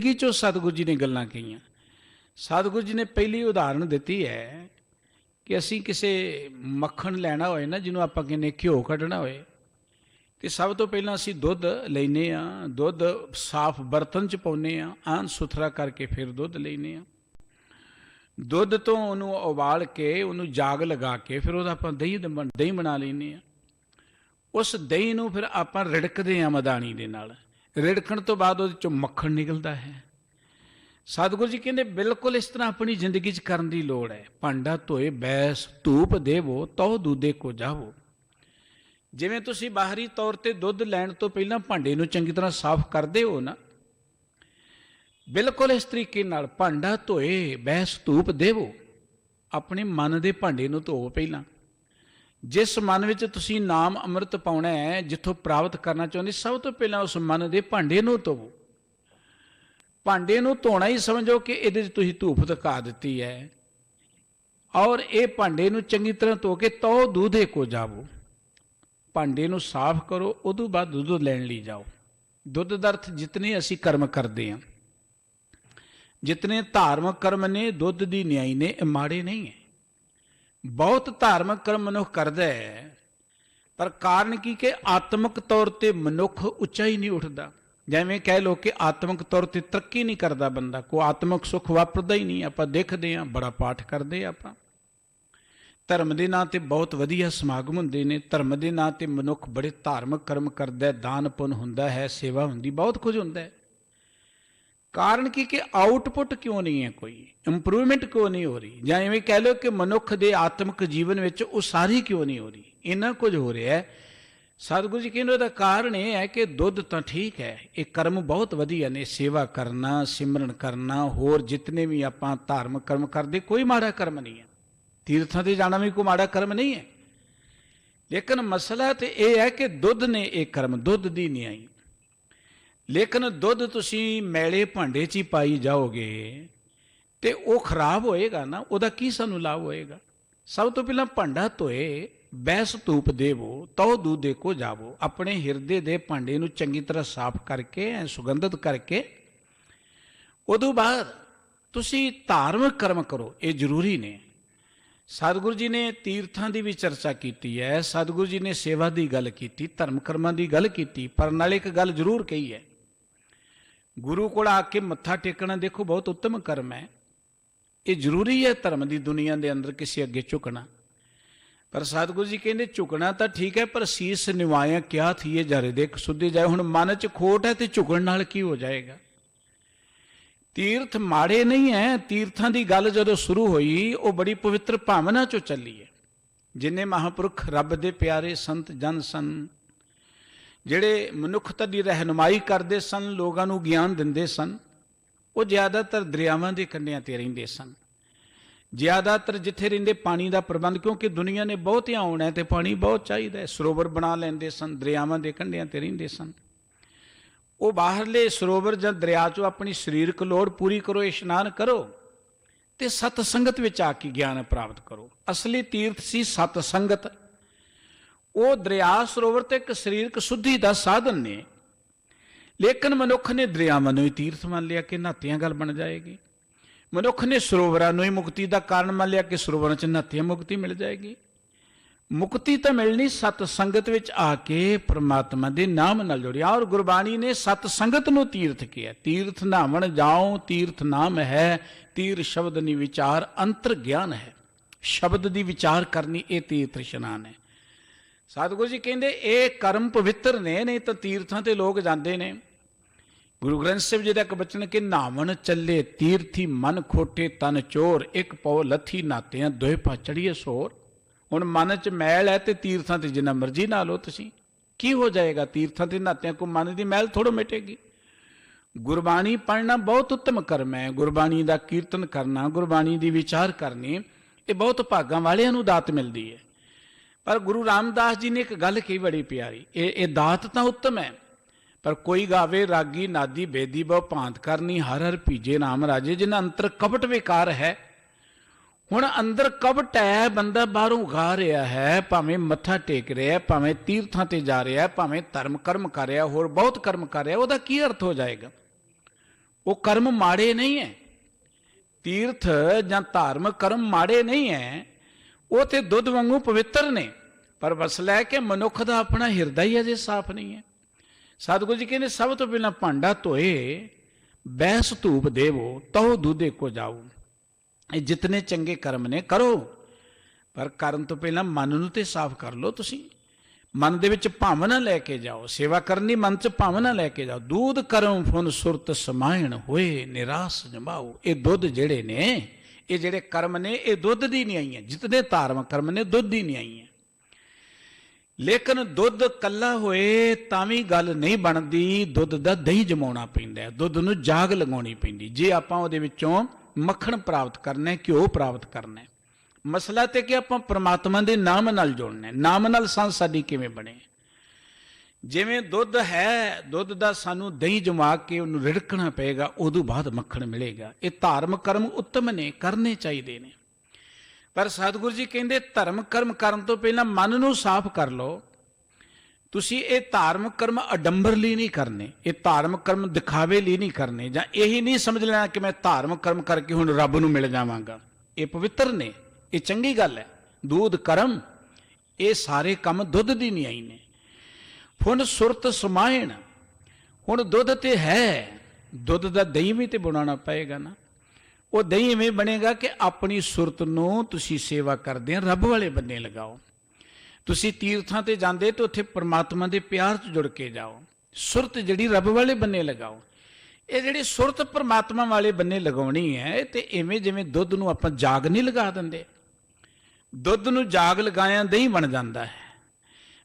की चो सतगुरु जी ने गल्लां कहीआं। सतगुरु जी ने पहली उदाहरण दी है कि असी किसी मक्खण लैना होए ना, जिन्हों आप कहने घ्यो कढ़ना होए, तो सब तो पहला असी दुध लेने, दुध साफ बर्तन च पाने, आन सुथरा करके फिर दुध लेने। दुध तो उन्होंने उबाल के उन्होंने जाग लगा के फिर आप दही बना लेने। उस दही नूं फिर आप रिड़कते हैं मदानी दे नाल। रिड़कण तो बाद उहदे चों मक्खण निकलता है। सतगुरु जी कहते बिल्कुल इस तरह अपनी जिंदगी च करन दी लोड़ है। भांडा धोए बैस धूप देवो तौ दूधे को जावो। जिवें तुसी बाहरी तौर ते दुध लैण तो पहला भांडे नूं चंगी तरह साफ करदे हो ना, बिल्कुल इस तरीके नाल भांडा धोए बैस धूप देवो। अपने मन दे भांडे नूं धोवो पहला। जिस मन विच तुसी नाम अमृत पाउणा है, जिथों प्राप्त करना चाहुंदे, सब तो पहला उस मन दे भांडे नूं धोवो। भांडे नूं धोना ही समझो कि इहदे च तुसीं धूप धका दित्ती है, और ये भांडे नूं चंगी तरह धो के तौ दूधे को जावो। भांडे नूं साफ करो, उदों बाद दुध लैण लई जाओ। दुध दा अर्थ जितने असीं कर्म करदे हां, जितने धार्मिक कर्म ने दुध दी न्याई ने, माड़े नहीं है। बहुत धार्मिक कर्म मनुख करदा है, पर कारण की कि आत्मक तौर पर मनुख उच्चा ही नहीं उठता। जिवें कह लो कि आत्मक तौर पर तरक्की नहीं करता बंदा, कोई आत्मक सुख वापरदा ही नहीं। आप देखते हैं बड़ा पाठ करते, आप धर्म के नाँ से बहुत वधिया समागम होंदे ने, धर्म के नाँ से मनुख बड़े धार्मिक कर्म करता, दान पुन हुंदा है, सेवा हुंदी, बहुत कुछ हुंदा है। कारण की कि आउटपुट क्यों नहीं है, कोई इंप्रूवमेंट क्यों नहीं हो रही, या इवें कह लो कि मनुख के आत्मक जीवन में उसारी क्यों नहीं हो रही, इन्ना कुछ हो रहा है। सतगुरु जी कहते कारण यह है कि दुध तो ठीक है, ये कर्म बहुत वधिया ने, सेवा करना, सिमरन करना, होर जितने भी आप धार्मिक कर्म करते, कोई माड़ा कर्म नहीं है। तीर्थां ते जाना भी कोई माड़ा कर्म नहीं है। लेकिन मसला तो यह है कि दुध ने एक कर्म, दुध दी न्याई। लेकिन दुध तुसी मैले भांडे च ही पाई जाओगे तो वह खराब होएगा ना, वह की सानू लाभ होएगा। सब तो पहला भांडा धोए बैस धूप देवो तौ दूधे को जावो। अपने हिरदे दे भांडे नूं चंगी तरह साफ करके सुगंधित करके उदों बाद तुसी धार्मिक कर्म करो, ये जरूरी ने। सतगुरु जी ने तीर्थां की भी चर्चा की है, सतगुरु जी ने सेवा की गल की, धर्म कर्मां की गल की, पर नाल एक गल जरूर कही है, गुरु को आके मत्था टेकना देखो बहुत उत्तम कर्म है, ये जरूरी है धर्म की दुनिया के अंदर किसी अगे झुकना। पर सतगुरु जी कहते झुकना तो ठीक है, पर शीस निवाया क्या थी जारे देख सुधी जाए। हुण मन च खोट है तो झुकण नाल की हो जाएगा। तीर्थ माड़े नहीं है, तीर्थां की गल जदों शुरू हुई वो बड़ी पवित्र भावना चो चली है। जिन्हें महापुरख रब दे प्यारे संत जन सन, जिहड़े मनुखता की रहनुमाई करते सन, लोगों को ज्ञान दिंदे सन, वो ज़्यादातर दरियावां दे कंढियां ते रहिंदे सन। ज़्यादातर जिथे रहिंदे पानी का प्रबंध, क्योंकि दुनिया ने बहुत ही आउणा है तो पानी बहुत चाहिए, सरोवर बना लेंदे सन, दरियावां दे कंढियां ते रहिंदे सन। वो बाहरले सरोवर जां दरिया चों अपनी शरीरक लोड़ पूरी करो, इशनान करो ते सतसंगत विच आके ज्ञान प्राप्त करो। असली तीर्थ सी सतसंगत। वो दरिया सरोवर तो एक शरीरक शुद्धि का साधन ने, लेकिन मनुख ने दरियावां नूं ही तीर्थ मान लिया कि नहातियां गल बन जाएगी। मनुख ने सरोवरां नूं ही मुक्ति का कारण मान लिया कि सरोवरां च नहातियां मुक्ति मिल जाएगी। मुक्ति तो मिलनी सतसंगत विच आके परमात्मा के नाम नाल जुड़िया। और गुरबाणी ने सतसंगत नूं तीर्थ किया। तीर्थ नहावन जाओ तीर्थ नाम है, तीर शब्द नी विचार अंतर ज्ञान है। शब्द की विचार करनी ये तीर्थ इशनान है। सतगुरु जी कहते ये कर्म पवित्र ने, नहीं तो तीर्थां ते लोग जाते हैं। गुरु ग्रंथ साहिब जी का एक बचन कि नहावन चले तीर्थी मन खोटे तन चोर, एक पौ लथी नहातियां दोए पा चढ़िए सोर। हुण मन च मैल है तो तीर्थां ते जिन्ना मर्जी नहा लो तुसीं, की हो जाएगा? तीर्थां ते नहातियां को मन की मैल थोड़ो मिटेगी। गुरबाणी पढ़ना बहुत उत्तम कर्म है। गुरबाणी का कीर्तन करना, गुरबाणी की विचार करनी, ये बहुत भागां वालियां नूं दात मिलती है। पर गुरु रामदास जी ने एक गल कही बड़ी प्यारी, ये दात तो उत्तम है, पर कोई गावे रागी नादी बेदी बहु भांत करनी, हर हर भीजे नाम राजे। जिन्हें अंतर कपट विकार है, हुण अंदर कपट है, बंदा बाहरों गा रहा है, भावें मत्था टेक रहा है, भावें तीर्थां ते जा रहा है, भावें धर्म कर्म कर रहा, होर बहुत कर्म कर रहा, वह की अर्थ हो जाएगा? ਉਹ ਕਰਮ ਮਾੜੇ ਨਹੀਂ ਹੈ। ਤੀਰਥ ਜਾਂ ਧਾਰਮਿਕ ਕਰਮ ਮਾੜੇ ਨਹੀਂ ਹੈ, ਉਹ ਤੇ ਦੁੱਧ ਵਾਂਗੂ ਪਵਿੱਤਰ ਨੇ, ਪਰ ਮਸਲਾ ਹੈ ਕਿ ਮਨੁੱਖ ਦਾ ਆਪਣਾ ਹਿਰਦਾ ਹੀ ਅਜੇ ਸਾਫ਼ ਨਹੀਂ ਹੈ। ਸਤਿਗੁਰੂ ਜੀ ਕਹਿੰਦੇ ਸਭ ਤੋਂ ਪਹਿਲਾਂ ਭਾਂਡਾ ਧੋਏ, ਬੈਸ ਧੂਪ ਦੇਵੋ, ਤਹੁ ਦੁਧੇ ਕੋ ਜਾਓ। ਇਹ ਜਿਤਨੇ ਚੰਗੇ ਕਰਮ ਨੇ ਕਰੋ, ਪਰ ਕਰਨ ਤੋਂ ਪਹਿਲਾਂ ਮਨ ਨੂੰ ਤੇ ਸਾਫ਼ ਕਰ ਲਓ। ਤੁਸੀਂ ਮਨ ਦੇ ਵਿੱਚ ਭਾਵਨਾ ਲੈ ਕੇ ਜਾਓ, ਸੇਵਾ ਕਰਨੀ ਮਨ 'ਚ ਭਾਵਨਾ ਲੈ ਕੇ ਜਾਓ। ਦੂਧ ਕਰਮ ਫੁਨ ਸੁਰਤ ਸਮਾਇਣ ਹੋਏ ਨਿਰਾਸ ਜਮਾਓ। ਇਹ ਦੁੱਧ ਜਿਹੜੇ ਨੇ, ਇਹ ਜਿਹੜੇ ਕਰਮ ਨੇ, ਇਹ ਦੁੱਧ ਦੀ ਨਹੀਂ ਆਈਆਂ। ਜਿਤਨੇ ਧਾਰਮਿਕ ਕਰਮ ਨੇ ਦੁੱਧ ਦੀ ਨਹੀਂ ਆਈਆਂ। ਲੇਕਿਨ ਦੁੱਧ ਕੱਲਾ ਹੋਏ ਤਾਂ ਵੀ ਗੱਲ ਨਹੀਂ ਬਣਦੀ, ਦੁੱਧ ਦਾ ਦਹੀਂ ਜਮਾਉਣਾ ਪੈਂਦਾ ਹੈ, ਦੁੱਧ ਨੂੰ ਜਾਗ ਲਗਾਉਣੀ ਪੈਂਦੀ ਜੇ ਆਪਾਂ ਉਹਦੇ ਵਿੱਚੋਂ ਮੱਖਣ ਪ੍ਰਾਪਤ ਕਰਨਾ, ਘਿਓ ਪ੍ਰਾਪਤ ਕਰਨਾ। ਮਸਲਾ ਤੇ ਕਿ ਆਪਾਂ ਪ੍ਰਮਾਤਮਾ ਦੇ ਨਾਮ ਨਾਲ ਜੁੜਨਾ, ਨਾਮ ਨਾਲ ਸਾਂਝ ਸਾਡੀ ਕਿਵੇਂ ਬਣੇ। ਜਿਵੇਂ ਦੁੱਧ ਹੈ, ਦੁੱਧ ਦਾ ਸਾਨੂੰ ਦਹੀਂ ਜਮਾ ਕੇ ਉਹਨੂੰ ਰਿੜਕਣਾ ਪਏਗਾ, ਉਦੋਂ ਬਾਅਦ ਮੱਖਣ ਮਿਲੇਗਾ। ਇਹ ਧਾਰਮਿਕ ਕਰਮ ਉੱਤਮ ਨੇ, ਕਰਨੇ ਚਾਹੀਦੇ ਨੇ। ਪਰ ਸਤਿਗੁਰੂ ਜੀ ਕਹਿੰਦੇ ਧਰਮ ਕਰਮ ਕਰਨ ਤੋਂ ਪਹਿਲਾਂ ਮਨ ਨੂੰ ਸਾਫ਼ ਕਰ ਲਓ। ਤੁਸੀਂ ਇਹ ਧਾਰਮਿਕ ਕਰਮ ਅਡੰਬਰ ਲਈ ਨਹੀਂ ਕਰਨੇ, ਇਹ ਧਾਰਮਿਕ ਕਰਮ ਦਿਖਾਵੇ ਲਈ ਨਹੀਂ ਕਰਨੇ, ਜਾਂ ਇਹੀ ਨਹੀਂ ਸਮਝ ਲੈਣਾ ਕਿ ਮੈਂ ਧਾਰਮਿਕ ਕਰਮ ਕਰਕੇ ਹੁਣ ਰੱਬ ਨੂੰ ਮਿਲ ਜਾਵਾਂਗਾ। ਇਹ ਪਵਿੱਤਰ ਨੇ, ਇਹ ਚੰਗੀ ਗੱਲ ਹੈ। ਦੂਧ ਕਰਮ, ਇਹ ਸਾਰੇ ਕੰਮ ਦੁੱਧ ਦੀ ਨਹੀਂ ਆਈ ਨੇ। ਫੁਨ ਸੁਰਤ ਸਮਾਇਣ, ਹੁਣ ਦੁੱਧ ਤੇ ਹੈ, ਦੁੱਧ ਦਾ ਦਹੀਂ ਵੀ ਤੇ ਬਣਾਉਣਾ ਪਏਗਾ ਨਾ। ਉਹ ਦਹੀਂ ਇਵੇਂ ਬਣੇਗਾ ਕਿ ਆਪਣੀ ਸੁਰਤ ਨੂੰ ਤੁਸੀਂ ਸੇਵਾ ਕਰਦੇ ਆ ਰੱਬ ਵਾਲੇ ਬੰਨੇ ਲਗਾਓ। ਤੁਸੀਂ ਤੀਰਥਾਂ ਤੇ ਜਾਂਦੇ ਤਾਂ ਉੱਥੇ ਪਰਮਾਤਮਾ ਦੇ ਪਿਆਰ 'ਚ ਜੁੜ ਕੇ ਜਾਓ। ਸੁਰਤ ਜਿਹੜੀ ਰੱਬ ਵਾਲੇ ਬੰਨੇ ਲਗਾਓ। ਇਹ ਜਿਹੜੀ ਸੁਰਤ ਪਰਮਾਤਮਾ ਵਾਲੇ ਬੰਨੇ ਲਗਾਉਣੀ ਹੈ, ਤੇ ਇਵੇਂ ਜਿਵੇਂ ਦੁੱਧ ਨੂੰ ਆਪਾਂ ਜਾਗ ਨਹੀਂ ਲਗਾ ਦਿੰਦੇ, ਦੁੱਧ ਨੂੰ ਜਾਗ ਲਗਾਇਆ ਦਹੀਂ ਬਣ ਜਾਂਦਾ ਹੈ।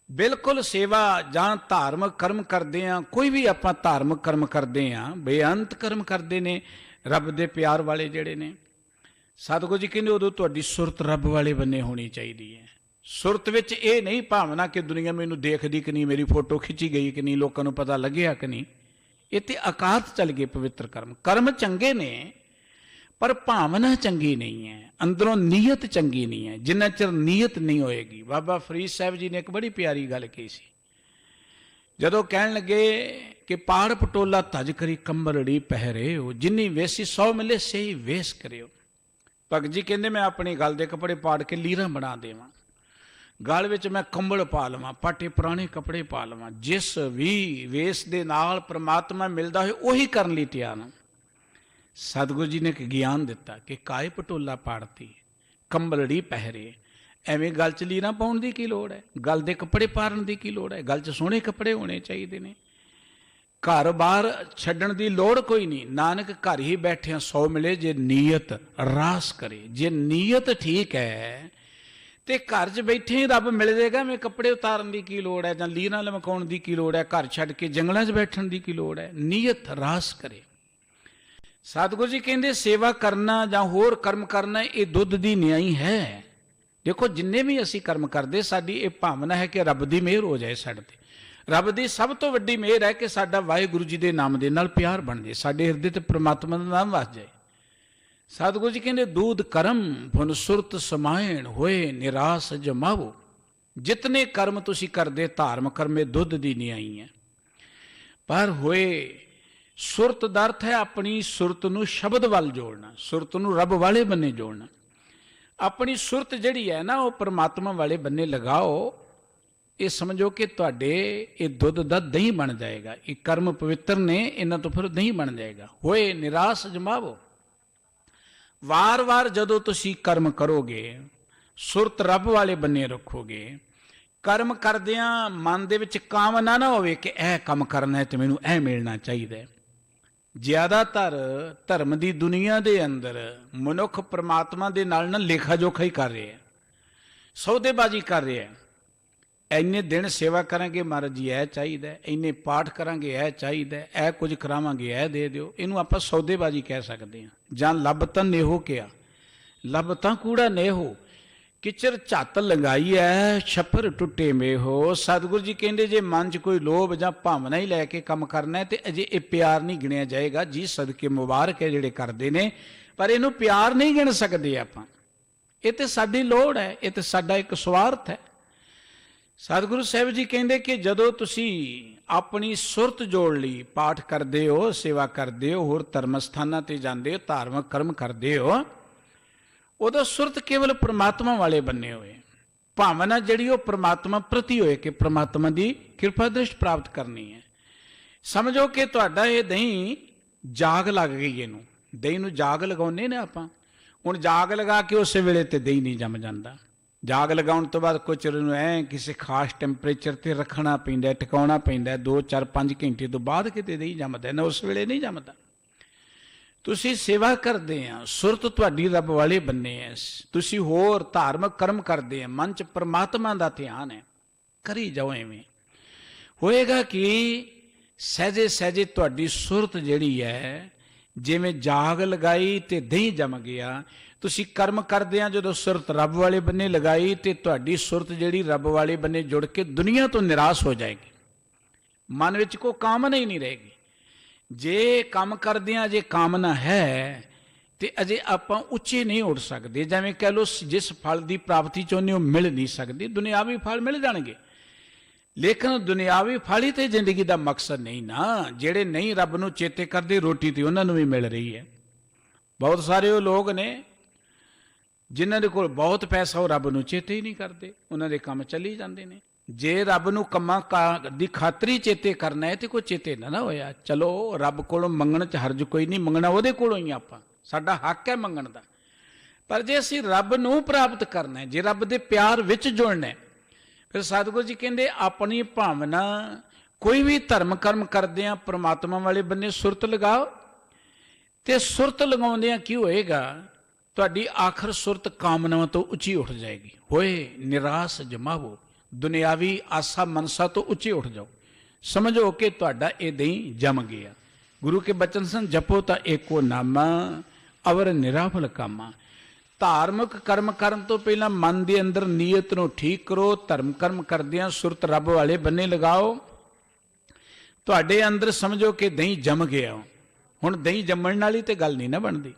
ਬਿਲਕੁਲ ਸੇਵਾ ਜਾਂ ਧਾਰਮਿਕ ਕਰਮ ਕਰਦੇ ਆ, ਕੋਈ ਵੀ ਆਪਾਂ ਧਾਰਮਿਕ ਕਰਮ ਕਰਦੇ ਆ, ਬੇਅੰਤ ਕਰਮ ਕਰਦੇ ਨੇ ਰੱਬ ਦੇ ਪਿਆਰ ਵਾਲੇ ਜਿਹੜੇ ਨੇ। ਸਤਿਗੁਰੂ ਜੀ ਕਹਿੰਦੇ ਉਦੋਂ ਤੁਹਾਡੀ ਸੁਰਤ ਰੱਬ ਵਾਲੇ ਬੰਨੇ ਹੋਣੀ ਚਾਹੀਦੀ ਹੈ। ਸੁਰਤ ਵਿੱਚ ਇਹ ਨਹੀਂ ਭਾਵਨਾ ਕਿ ਦੁਨੀਆ ਮੈਨੂੰ ਦੇਖਦੀ ਕਿ ਨਹੀਂ, ਮੇਰੀ ਫੋਟੋ ਖਿੱਚੀ ਗਈ ਕਿ ਨਹੀਂ, ਲੋਕਾਂ ਨੂੰ ਪਤਾ ਲੱਗਿਆ ਕਿ ਨਹੀਂ। ਇਹ ਤੇ ਅਕਾਤ ਚੱਲ ਗਏ ਪਵਿੱਤਰ ਕਰਮ। ਕਰਮ ਚੰਗੇ ਨੇ, ਪਰ ਭਾਵਨਾ ਚੰਗੀ ਨਹੀਂ ਹੈ, ਅੰਦਰੋਂ ਨੀਅਤ ਚੰਗੀ ਨਹੀਂ ਹੈ। ਜਿੰਨਾ ਚਿਰ ਨੀਅਤ ਨਹੀਂ ਹੋਏਗੀ। ਬਾਬਾ ਫਰੀਦ ਸਾਹਿਬ ਜੀ ਨੇ ਇੱਕ ਬੜੀ ਪਿਆਰੀ ਗੱਲ ਕਹੀ ਸੀ, ਜਦੋਂ ਕਹਿਣ ਲੱਗੇ ਕਿ ਪਾੜ ਪਟੋਲਾ ਧਜ ਕਰੀ ਕੰਬਲੜੀ ਪਹਿਰੇ ਹੋ, ਜਿੰਨੀ ਵੇਸੀ 100 ਮਿਲੇ ਸਹੀ ਵੇਸ ਕਰਿਓ। ਭਗਤ ਜੀ ਕਹਿੰਦੇ ਮੈਂ ਆਪਣੀ ਗਲ ਦੇ ਕੱਪੜੇ ਪਾੜ ਕੇ ਲੀਰਾਂ ਬਣਾ ਦੇਵਾਂ, ਗਲ ਵਿੱਚ ਮੈਂ ਕੰਬਲ ਪਾ ਲਵਾਂ, ਪਾਟੇ ਪੁਰਾਣੇ ਕੱਪੜੇ ਪਾ ਲਵਾਂ, ਜਿਸ ਵੀ ਵੇਸ ਦੇ ਨਾਲ ਪ੍ਰਮਾਤਮਾ ਮਿਲਦਾ ਹੋਏ ਉਹੀ ਕਰਨ ਲਈ ਤਿਆਰ ਹਾਂ। ਸਤਿਗੁਰੂ ਜੀ ਨੇ ਇੱਕ ਗਿਆਨ ਦਿੱਤਾ ਕਿ ਕਾਏ ਪਟੋਲਾ ਪਾੜਤੀ ਕੰਬਲੜੀ ਪਹਿਰੇ। ਐਵੇਂ ਗਲ 'ਚ ਲੀਰਾਂ ਪਾਉਣ ਦੀ ਕੀ ਲੋੜ ਹੈ, ਗਲ ਦੇ ਕੱਪੜੇ ਪਾੜਨ ਦੀ ਕੀ ਲੋੜ ਹੈ। ਗਲ 'ਚ ਸੋਹਣੇ ਕੱਪੜੇ ਹੋਣੇ ਚਾਹੀਦੇ ਨੇ। ਘਰ ਬਾਹਰ ਛੱਡਣ ਦੀ ਲੋੜ ਕੋਈ ਨਹੀਂ। ਨਾਨਕ ਘਰ ਹੀ ਬੈਠਿਆਂ 100 ਮਿਲੇ ਜੇ ਨੀਅਤ ਰਾਸ ਕਰੇ। ਜੇ ਨੀਅਤ ਠੀਕ ਹੈ ਤੇ ਘਰ 'ਚ ਬੈਠੇ ਹੀ ਰੱਬ ਮਿਲ ਜਾਏਗਾ। ਮੈਂ ਕੱਪੜੇ ਉਤਾਰਨ ਦੀ ਕੀ ਲੋੜ ਹੈ, ਜਾਂ ਲੀਰਾਂ ਲਮਕਾਉਣ ਦੀ ਕੀ ਲੋੜ ਹੈ, ਘਰ ਛੱਡ ਕੇ ਜੰਗਲਾਂ 'ਚ ਬੈਠਣ ਦੀ ਕੀ ਲੋੜ ਹੈ। ਨੀਅਤ ਰਾਸ ਕਰੇ। ਸਤਿਗੁਰੂ ਜੀ ਕਹਿੰਦੇ ਸੇਵਾ ਕਰਨਾ ਜਾਂ ਹੋਰ ਕਰਮ ਕਰਨਾ ਇਹ ਦੁੱਧ ਦੀ ਨਿਆਈ ਹੈ। ਦੇਖੋ ਜਿੰਨੇ ਵੀ ਅਸੀਂ ਕਰਮ ਕਰਦੇ, ਸਾਡੀ ਇਹ ਭਾਵਨਾ ਹੈ ਕਿ ਰੱਬ ਦੀ ਮਿਹਰ ਹੋ ਜਾਏ ਸਾਡੇ ਤੇ। ਰੱਬ ਦੀ ਸਭ ਤੋਂ ਵੱਡੀ ਮਿਹਰ ਹੈ ਕਿ ਸਾਡਾ ਵਾਹਿਗੁਰੂ ਜੀ ਦੇ ਨਾਮ ਦੇ ਨਾਲ ਪਿਆਰ ਬਣ ਜਾਏ, ਸਾਡੇ ਹਿਰਦੇ ਤੇ ਪ੍ਰਮਾਤਮਾ ਦਾ ਨਾਮ ਵਸ ਜਾਏ। ਸਤਿਗੁਰੂ ਜੀ ਕਹਿੰਦੇ ਦੂਧ ਕਰਮ ਫੁਨ ਸੁਰਤ ਸਮਾਇਣ ਹੋਏ ਨਿਰਾਸ ਜਮਾਵੋ। ਜਿਤਨੇ ਕਰਮ ਤੁਸੀਂ ਕਰਦੇ ਧਾਰਮ ਕਰਮ, ਇਹ ਦੁੱਧ ਦੀ ਨਿਆਈ ਹੈ। ਪਰ ਹੋਏ ਸੁਰਤ ਦਾ ਅਰਥ ਹੈ ਆਪਣੀ ਸੁਰਤ ਨੂੰ ਸ਼ਬਦ ਵੱਲ ਜੋੜਨਾ, ਸੁਰਤ ਨੂੰ ਰੱਬ ਵਾਲੇ ਬੰਨੇ ਜੋੜਨਾ। ਆਪਣੀ ਸੁਰਤ ਜਿਹੜੀ ਹੈ ਨਾ ਉਹ ਪਰਮਾਤਮਾ ਵਾਲੇ ਬੰਨੇ ਲਗਾਓ। ਇਹ ਸਮਝੋ ਕਿ ਤੁਹਾਡੇ ਇਹ ਦੁੱਧ ਦਾ ਦਹੀਂ ਬਣ ਜਾਏਗਾ। ਇਹ ਕਰਮ ਪਵਿੱਤਰ ਨੇ, ਇਹਨਾਂ ਤੋਂ ਫਿਰ ਦਹੀਂ ਬਣ ਜਾਏਗਾ। ਹੋਏ ਨਿਰਾਸ ਜਮਾਵੋ। ਵਾਰ-ਵਾਰ ਜਦੋਂ ਤੁਸੀਂ ਕਰਮ ਕਰੋਗੇ, ਸੁਰਤ ਰੱਬ ਵਾਲੇ ਬੰਨੇ ਰੱਖੋਗੇ, ਕਰਮ ਕਰਦਿਆਂ ਮਨ ਦੇ ਵਿੱਚ ਕਾਮਨਾ ਨਾ ਹੋਵੇ ਕਿ ਇਹ ਕੰਮ ਕਰਨਾ ਹੈ ਤੇ ਮੈਨੂੰ ਇਹ ਮਿਲਣਾ ਚਾਹੀਦਾ ਹੈ। ਜ਼ਿਆਦਾਤਰ ਧਰਮ ਦੀ ਦੁਨੀਆ ਦੇ ਅੰਦਰ ਮਨੁੱਖ ਪ੍ਰਮਾਤਮਾ ਦੇ ਨਾਲ ਨਾ ਲੇਖਾ ਜੋਖਾ ਹੀ ਕਰ ਰਿਹਾ, ਸੌਦੇਬਾਜ਼ੀ ਕਰ ਰਿਹਾ। ਇੰਨੇ ਦਿਨ ਸੇਵਾ ਕਰਾਂਗੇ ਮਹਾਰਾਜ ਜੀ ਇਹ ਚਾਹੀਦਾ, ਇੰਨੇ ਪਾਠ ਕਰਾਂਗੇ ਇਹ ਚਾਹੀਦਾ, ਇਹ ਕੁਝ ਕਰਾਵਾਂਗੇ ਇਹ ਦੇ ਦਿਓ। ਇਹਨੂੰ ਆਪਾਂ ਸੌਦੇਬਾਜ਼ੀ ਕਹਿ ਸਕਦੇ ਹਾਂ। ਜਾਂ ਲੱਭ ਤਾਂ ਨੇਹੋ ਕਿਹਾ, ਲੱਭ ਤਾਂ ਕੂੜਾ ਨੇਹੋ, ਕਿਚਰ ਝੱਤ ਲੰਗਾਈ ਐ ਛੱਪਰ ਟੁੱਟੇ ਮੇਹੋ। ਸਤਿਗੁਰੂ ਜੀ ਕਹਿੰਦੇ ਜੇ ਮਨ 'ਚ ਕੋਈ ਲੋਭ ਜਾਂ ਭਾਵਨਾ ਹੀ ਲੈ ਕੇ ਕੰਮ ਕਰਨਾ ਹੈ ਤੇ ਅਜੇ ਇਹ ਪਿਆਰ ਨਹੀਂ ਗਿਣਿਆ ਜਾਏਗਾ। ਜੀ ਸਦਕੇ ਮੁਬਾਰਕ ਹੈ ਜਿਹੜੇ ਕਰਦੇ ਨੇ, ਪਰ ਇਹਨੂੰ ਪਿਆਰ ਨਹੀਂ ਗਿਣ ਸਕਦੇ ਆਪਾਂ। ਇਹ ਤੇ ਸਾਡੀ ਲੋੜ ਹੈ, ਇਹ ਤੇ ਸਾਡਾ ਇੱਕ ਸਵਾਰਥ ਹੈ। ਸਤਿਗੁਰੂ ਸਾਹਿਬ ਜੀ ਕਹਿੰਦੇ ਕਿ ਜਦੋਂ ਤੁਸੀਂ ਆਪਣੀ ਸੁਰਤ ਜੋੜ ਲਈ, ਪਾਠ ਕਰਦੇ ਹੋ, ਸੇਵਾ ਕਰਦੇ ਹੋ, ਹੋਰ ਧਰਮ ਸਥਾਨਾਂ ਤੇ ਜਾਂਦੇ ਹੋ, ਧਾਰਮਿਕ ਕਰਮ ਕਰਦੇ ਹੋ, ਉਦੋਂ ਸੁਰਤ ਕੇਵਲ ਪ੍ਰਮਾਤਮਾ ਵਾਲੇ ਬੰਨੇ ਹੋਏ, ਭਾਵਨਾ ਜਿਹੜੀ ਉਹ ਪ੍ਰਮਾਤਮਾ ਪ੍ਰਤੀ ਹੋਏ ਕਿ ਪ੍ਰਮਾਤਮਾ ਦੀ ਕਿਰਪਾ ਦ੍ਰਿਸ਼ਟ ਪ੍ਰਾਪਤ ਕਰਨੀ ਹੈ। ਸਮਝੋ ਕਿ ਤੁਹਾਡਾ ਇਹ ਦਹੀਂ ਜਾਗ ਲੱਗ ਗਈ, ਇਹਨੂੰ ਦਹੀਂ ਨੂੰ ਜਾਗ ਲਗਾਉਂਦੇ ਨੇ ਆਪਾਂ। ਹੁਣ ਜਾਗ ਲਗਾ ਕੇ ਉਸੇ ਵੇਲੇ ਤੇ ਦਹੀਂ ਨਹੀਂ ਜੰਮ ਜਾਂਦਾ। ਜਾਗ ਲਗਾਉਣ ਤੋਂ ਬਾਅਦ ਕੁਝ ਚਿਰ ਨੂੰ ਐ ਕਿਸੇ ਖਾਸ ਟੈਂਪਰੇਚਰ ਤੇ ਰੱਖਣਾ ਪੈਂਦਾ, ਟਿਕਾਉਣਾ ਪੈਂਦਾ, 2 4 5 ਘੰਟੇ ਤੋਂ ਬਾਅਦ ਕਿਤੇ ਦਹੀਂ ਜੰਮਦਾ ਨਾ, ਉਸ ਵੇਲੇ ਨਹੀਂ ਜੰਮਦਾ। ਤੁਸੀਂ ਸੇਵਾ ਕਰਦੇ ਆ, ਸੁਰਤ ਤੁਹਾਡੀ ਰੱਬ ਵਾਲੇ ਬੰਨੇ ਐ, ਤੁਸੀਂ ਹੋਰ ਧਾਰਮਿਕ ਕਰਮ ਕਰਦੇ ਆ, ਮਨ 'ਚ ਪ੍ਰਮਾਤਮਾ ਦਾ ਧਿਆਨ ਹੈ, ਕਰੀ ਜਾਓ। ਐਵੇਂ ਹੋਏਗਾ ਕਿ ਸਹਿਜੇ ਸਹਿਜੇ ਤੁਹਾਡੀ ਸੁਰਤ ਜਿਹੜੀ ਹੈ, ਜਿਵੇਂ ਜਾਗ ਲਗਾਈ ਤੇ ਦਹੀਂ ਜੰਮ ਗਿਆ। ਤੁਸੀਂ ਕਰਮ ਕਰਦੇ ਆ, ਜਦੋਂ ਸੁਰਤ ਰੱਬ ਵਾਲੇ ਬੰਨੇ ਲਗਾਈ ਤੇ ਤੁਹਾਡੀ ਸੁਰਤ ਜਿਹੜੀ ਰੱਬ ਵਾਲੇ ਬੰਨੇ ਜੁੜ ਕੇ ਦੁਨੀਆ ਤੋਂ ਨਿਰਾਸ਼ ਹੋ ਜਾਏਗੀ, ਮਨ ਵਿੱਚ ਕੋਈ ਕਾਮਨਾ ਹੀ ਨਹੀਂ ਰਹੇਗੀ। ਜੇ ਕੰਮ ਕਰਦਿਆਂ ਜੇ ਕਾਮਨਾ ਹੈ ਤੇ ਅਜੇ ਆਪਾਂ ਉੱਚੇ ਨਹੀਂ ਉੱਠ ਸਕਦੇ। ਜਿਵੇਂ ਕਹਿ ਲਓ, ਜਿਸ ਫਲ ਦੀ ਪ੍ਰਾਪਤੀ ਚਾਹੁੰਦੇ ਹੋ ਮਿਲ ਨਹੀਂ ਸਕਦੀ। ਦੁਨਿਆਵੀ ਫਲ ਮਿਲ ਜਾਣਗੇ, ਲੇਕਿਨ ਦੁਨਿਆਵੀ ਫਲ ਹੀ ਤੇ ਜ਼ਿੰਦਗੀ ਦਾ ਮਕਸਦ ਨਹੀਂ ਨਾ। ਜਿਹੜੇ ਨਹੀਂ ਰੱਬ ਨੂੰ ਚੇਤੇ ਕਰਦੇ, ਰੋਟੀ ਤੇ ਉਹਨਾਂ ਨੂੰ ਵੀ ਮਿਲ ਰਹੀ ਹੈ। ਬਹੁਤ ਸਾਰੇ ਉਹ ਲੋਕ ਨੇ ਜਿਨ੍ਹਾਂ ਦੇ ਕੋਲ ਬਹੁਤ ਪੈਸਾ, ਉਹ ਰੱਬ ਨੂੰ ਚੇਤੇ ਹੀ ਨਹੀਂ ਕਰਦੇ, ਉਹਨਾਂ ਦੇ ਕੰਮ ਚੱਲੀ ਜਾਂਦੇ ਨੇ। ਜੇ ਰੱਬ ਨੂੰ ਕੰਮਾਂ ਦੀ ਖਾਤਰੀ ਚੇਤੇ ਕਰਨਾ ਹੈ ਤੇ ਕੋਈ ਚੇਤੇ ਨਾ ਹੋਇਆ, ਚਲੋ ਰੱਬ ਕੋਲੋਂ ਮੰਗਣ 'ਚ ਹਰਜ ਕੋਈ ਨਹੀਂ, ਮੰਗਣਾ ਉਹਦੇ ਕੋਲੋਂ ਹੀ ਆਪਾਂ, ਸਾਡਾ ਹੱਕ ਹੈ ਮੰਗਣ ਦਾ। ਪਰ ਜੇ ਅਸੀਂ ਰੱਬ ਨੂੰ ਪ੍ਰਾਪਤ ਕਰਨਾ ਹੈ, ਜੇ ਰੱਬ ਦੇ ਪਿਆਰ ਵਿੱਚ ਜੁੜਨਾ ਹੈ, ਫਿਰ ਸਤਿਗੁਰੂ ਜੀ ਕਹਿੰਦੇ ਆਪਣੀ ਭਾਵਨਾ ਕੋਈ ਵੀ ਧਰਮ ਕਰਮ ਕਰਦੇ ਆ, ਪ੍ਰਮਾਤਮਾ ਵਾਲੇ ਬੰਨੇ ਸੁਰਤ ਲਗਾਓ। ਤੇ ਸੁਰਤ ਲਗਾਉਂਦਿਆਂ ਕੀ ਹੋਏਗਾ, ਤੁਹਾਡੀ ਆਖਰ ਸੁਰਤ ਕਾਮਨਾਵਾਂ ਤੋਂ ਉੱਚੀ ਉੱਠ ਜਾਏਗੀ। ਹੋਏ ਨਿਰਾਸ਼ ਜਮਾਵੋ, ਦੁਨਿਆਵੀ ਆਸਾ ਮਨਸਾ ਤੋਂ ਉੱਚੇ ਉੱਠ ਜਾਓ। ਸਮਝੋ ਕਿ ਤੁਹਾਡਾ ਇਹ ਦਹੀਂ ਜਮ ਗਿਆ। ਗੁਰੂ ਕੇ ਬਚਨ ਸਨ, ਜਪੋ ਤਾਂ ਏਕੋ ਨਾਮਾ ਅਵਰ ਨਿਰਾਫਲ ਕਾਮਾ। ਧਾਰਮਿਕ ਕਰਮ ਕਰਨ ਤੋਂ ਪਹਿਲਾਂ ਮਨ ਦੇ ਅੰਦਰ ਨੀਅਤ ਨੂੰ ਠੀਕ ਕਰੋ। ਧਰਮ ਕਰਮ ਕਰਦਿਆਂ ਸੁਰਤ ਰੱਬ ਵਾਲੇ ਬੰਨੇ ਲਗਾਓ। ਤੁਹਾਡੇ ਅੰਦਰ ਸਮਝੋ ਕਿ ਦਹੀਂ ਜਮ ਗਿਆ। ਹੁਣ ਦਹੀਂ ਜੰਮਣ ਨਾਲ ਹੀ ਤੇ ਗੱਲ ਨਹੀਂ ਨਾ ਬਣਦੀ,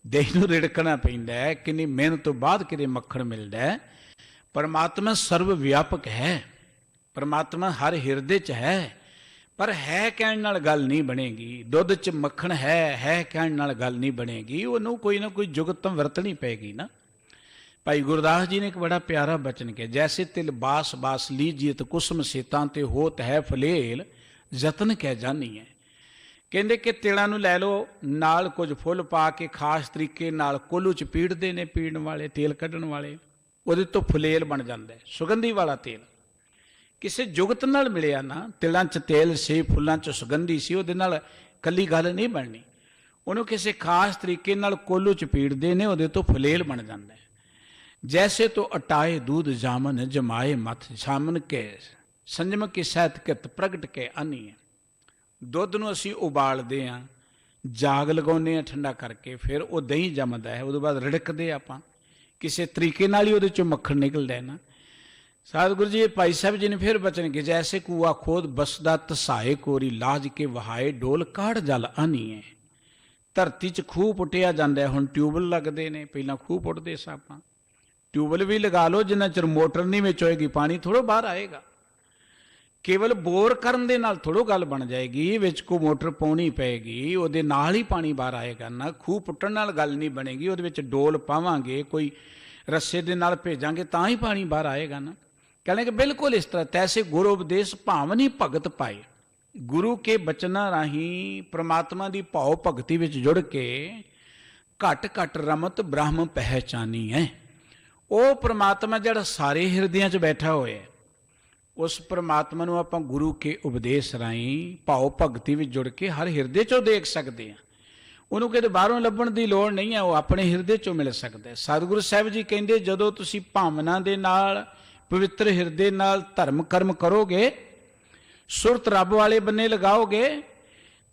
ਦਹੀਂ ਨੂੰ ਰਿੜਕਣਾ ਪੈਂਦਾ ਹੈ, ਕਿੰਨੀ ਮਿਹਨਤ ਤੋਂ ਬਾਅਦ ਕਿਤੇ ਮੱਖਣ ਮਿਲਦਾ ਹੈ। ਪਰਮਾਤਮਾ ਸਰਵ ਵਿਆਪਕ ਹੈ, ਪਰਮਾਤਮਾ ਹਰ ਹਿਰਦੇ 'ਚ ਹੈ, ਪਰ ਹੈ ਕਹਿਣ ਨਾਲ ਗੱਲ ਨਹੀਂ ਬਣੇਗੀ। ਦੁੱਧ 'ਚ ਮੱਖਣ ਹੈ ਕਹਿਣ ਨਾਲ ਗੱਲ ਨਹੀਂ ਬਣੇਗੀ, ਉਹਨੂੰ ਕੋਈ ਨਾ ਕੋਈ ਜੁਗਤ ਵਰਤਣੀ ਪਏਗੀ ਨਾ। ਭਾਈ ਗੁਰਦਾਸ ਜੀ ਨੇ ਇੱਕ ਬੜਾ ਪਿਆਰਾ ਬਚਨ ਕਿਹਾ, ਜੈਸੇ ਤਿਲ ਬਾਸ ਬਾਸ ਲੀਜੀਤ ਕੁਸਮ ਸੇਤਾਂ ਤੇ ਹੋਤ ਹੈ ਫਲੇਲ ਯਤਨ ਕਹਿ ਜਾਨੀ ਹੈ। ਕਹਿੰਦੇ ਕਿ ਤਿਲਾਂ ਨੂੰ ਲੈ ਲਓ, ਨਾਲ ਕੁਝ ਫੁੱਲ ਪਾ ਕੇ ਖਾਸ ਤਰੀਕੇ ਨਾਲ ਕੋਲੂ 'ਚ ਪੀੜਦੇ ਨੇ, ਪੀੜਨ ਵਾਲੇ, ਤੇਲ ਕੱਢਣ ਵਾਲੇ, ਉਹਦੇ ਤੋਂ ਫੁਲੇਲ ਬਣ ਜਾਂਦਾ, ਸੁਗੰਧੀ ਵਾਲਾ ਤੇਲ। ਕਿਸੇ ਜੁਗਤ ਨਾਲ ਮਿਲਿਆ ਨਾ, ਤਿਲਾਂ 'ਚ ਤੇਲ ਸੀ, ਫੁੱਲਾਂ 'ਚ ਸੁਗੰਧੀ ਸੀ, ਉਹਦੇ ਨਾਲ ਕੱਲੀ ਗੱਲ ਨਹੀਂ ਬਣਨੀ, ਉਹਨੂੰ ਕਿਸੇ ਖਾਸ ਤਰੀਕੇ ਨਾਲ ਕੋਲੂ 'ਚ ਪੀੜਦੇ ਨੇ, ਉਹਦੇ ਤੋਂ ਫੁਲੇਲ ਬਣ ਜਾਂਦਾ। ਜੈਸੇ ਤੋਂ ਅਟਾਏ ਦੂਧ ਜਾਮਨ ਜਮਾਏ ਮਥ ਛਾਮਨ ਕੇ ਸੰਜਮ ਕੀ ਸਹਿਤ ਕਿਤ ਪ੍ਰਗਟ ਕੇ ਆਨੀ ਹੈ। ਦੁੱਧ ਨੂੰ ਅਸੀਂ ਉਬਾਲਦੇ ਹਾਂ, ਜਾਗ ਲਗਾਉਂਦੇ ਹਾਂ ਠੰਡਾ ਕਰਕੇ, ਫਿਰ ਉਹ ਦਹੀਂ ਜੰਮਦਾ ਹੈ। ਉਹਦੇ ਬਾਅਦ ਰਿੜਕਦੇ ਆਪਾਂ, ਕਿਸੇ ਤਰੀਕੇ ਨਾਲ ਹੀ ਉਹਦੇ 'ਚੋਂ ਮੱਖਣ ਨਿਕਲਦਾ ਹੈ ਨਾ। ਸਤਿਗੁਰੂ ਜੀ ਭਾਈ ਸਾਹਿਬ ਜੀ ਨੇ ਫਿਰ ਬਚਨ ਕਿ ਜੈਸੇ ਕੂਆ ਖੋਦ ਬਸਦਾ ਤਸਾਏ ਕੋਰੀ ਲਾਜ ਕੇ ਵਹਾਏ ਡੋਲ ਕਾੜ ਜਲ ਆਨੀ ਹੈ। ਧਰਤੀ 'ਚ ਖੂਹ ਪੁੱਟਿਆ ਜਾਂਦਾ, ਹੁਣ ਟਿਊਬਲ ਲੱਗਦੇ ਨੇ, ਪਹਿਲਾਂ ਖੂਹ ਪੁੱਟਦੇ ਸਾਂ ਆਪਾਂ। ਟਿਊਬਲ ਵੀ ਲਗਾ ਲਓ, ਜਿੰਨਾ ਚਿਰ ਮੋਟਰ ਨਹੀਂ ਵਿੱਚ ਹੋਏਗੀ ਪਾਣੀ ਥੋੜ੍ਹਾ ਬਾਹਰ ਆਏਗਾ। ਕੇਵਲ ਬੋਰ ਕਰਨ ਦੇ ਨਾਲ ਥੋੜ੍ਹੋ ਗੱਲ ਬਣ ਜਾਏਗੀ, ਵਿੱਚ ਕੋ ਮੋਟਰ ਪਾਉਣੀ ਪਏਗੀ, ਉਹਦੇ ਨਾਲ ਹੀ ਪਾਣੀ ਬਾਹਰ ਆਏਗਾ ਨਾ। ਖੂਹ ਪੁੱਟਣ ਨਾਲ ਗੱਲ ਨਹੀਂ ਬਣੇਗੀ, ਉਹਦੇ ਵਿੱਚ ਡੋਲ ਪਾਵਾਂਗੇ, ਕੋਈ ਰੱਸੇ ਦੇ ਨਾਲ ਭੇਜਾਂਗੇ ਤਾਂ ਹੀ ਪਾਣੀ ਬਾਹਰ ਆਏਗਾ ਨਾ। ਕਹਿੰਦੇ ਕਿ ਬਿਲਕੁਲ ਇਸ ਤਰ੍ਹਾਂ ਤੈਸੇ ਗੁਰੂ ਉਪਦੇਸ਼ ਭਾਵਨੀ ਭਗਤ ਪਾਏ। ਗੁਰੂ ਕੇ ਬਚਨਾਂ ਰਾਹੀਂ ਪ੍ਰਮਾਤਮਾ ਦੀ ਭਾਵ ਭਗਤੀ ਵਿੱਚ ਜੁੜ ਕੇ ਘਟ ਘਟ ਰਮਤ ਬ੍ਰਹਮ ਪਹਿਚਾਨੀ ਹੈ। ਉਹ ਪ੍ਰਮਾਤਮਾ ਜਿਹੜਾ ਸਾਰੇ ਹਿਰਦਿਆਂ 'ਚ ਬੈਠਾ ਹੋਇਆ, ਉਸ ਪ੍ਰਮਾਤਮਾ ਨੂੰ ਆਪਾਂ ਗੁਰੂ ਕੇ ਉਪਦੇਸ਼ ਰਾਹੀਂ ਭਾਵ ਭਗਤੀ ਵਿੱਚ ਜੁੜ ਕੇ ਹਰ ਹਿਰਦੇ 'ਚੋਂ ਦੇਖ ਸਕਦੇ ਹਾਂ। ਉਹਨੂੰ ਕਿਤੇ ਬਾਹਰੋਂ ਲੱਭਣ ਦੀ ਲੋੜ ਨਹੀਂ ਹੈ, ਉਹ ਆਪਣੇ ਹਿਰਦੇ 'ਚੋਂ ਮਿਲ ਸਕਦਾ। ਸਤਿਗੁਰੂ ਸਾਹਿਬ ਜੀ ਕਹਿੰਦੇ, ਜਦੋਂ ਤੁਸੀਂ ਭਾਵਨਾ ਦੇ ਨਾਲ, ਪਵਿੱਤਰ ਹਿਰਦੇ ਨਾਲ ਧਰਮ ਕਰਮ ਕਰੋਗੇ, ਸੁਰਤ ਰੱਬ ਵਾਲੇ ਬੰਨੇ ਲਗਾਓਗੇ,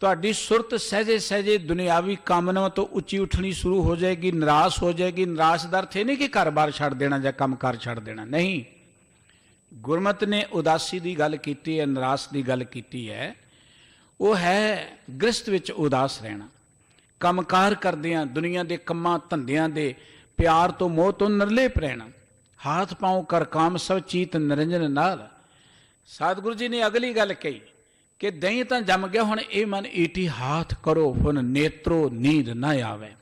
ਤੁਹਾਡੀ ਸੁਰਤ ਸਹਿਜੇ ਸਹਿਜੇ ਦੁਨਿਆਵੀ ਕਾਮਨਾਵਾਂ ਤੋਂ ਉੱਚੀ ਉੱਠਣੀ ਸ਼ੁਰੂ ਹੋ ਜਾਏਗੀ, ਨਿਰਾਸ਼ ਹੋ ਜਾਏਗੀ। ਨਿਰਾਸ਼ ਦਾ ਅਰਥ ਇਹ ਨਹੀਂ ਕਿ ਘਰ-ਬਾਰ ਛੱਡ ਦੇਣਾ ਜਾਂ ਕੰਮਕਾਰ ਛੱਡ ਦੇਣਾ, ਨਹੀਂ। ਗੁਰਮਤਿ ਨੇ ਉਦਾਸੀ ਦੀ ਗੱਲ ਕੀਤੀ ਹੈ, ਨਿਰਾਸ਼ ਦੀ ਗੱਲ ਕੀਤੀ ਹੈ। ਉਹ ਹੈ ਗ੍ਰਸਤ ਵਿੱਚ ਉਦਾਸ ਰਹਿਣਾ, ਕੰਮਕਾਰ ਕਰਦਿਆਂ ਦੁਨੀਆ ਦੇ ਕੰਮਾਂ ਧੰਦਿਆਂ ਦੇ ਪਿਆਰ ਤੋਂ ਮੋਹ ਤੋਂ ਨਿਰਲੇਪ ਰਹਿਣਾ। हाथ पाँव कर काम सब चीत निरंजन नाल। सतगुरु जी ने अगली गल कही कि दही तो जम गया, हुण ये मन ईटी हाथ करो हुण नेत्रो नींद ना आवे।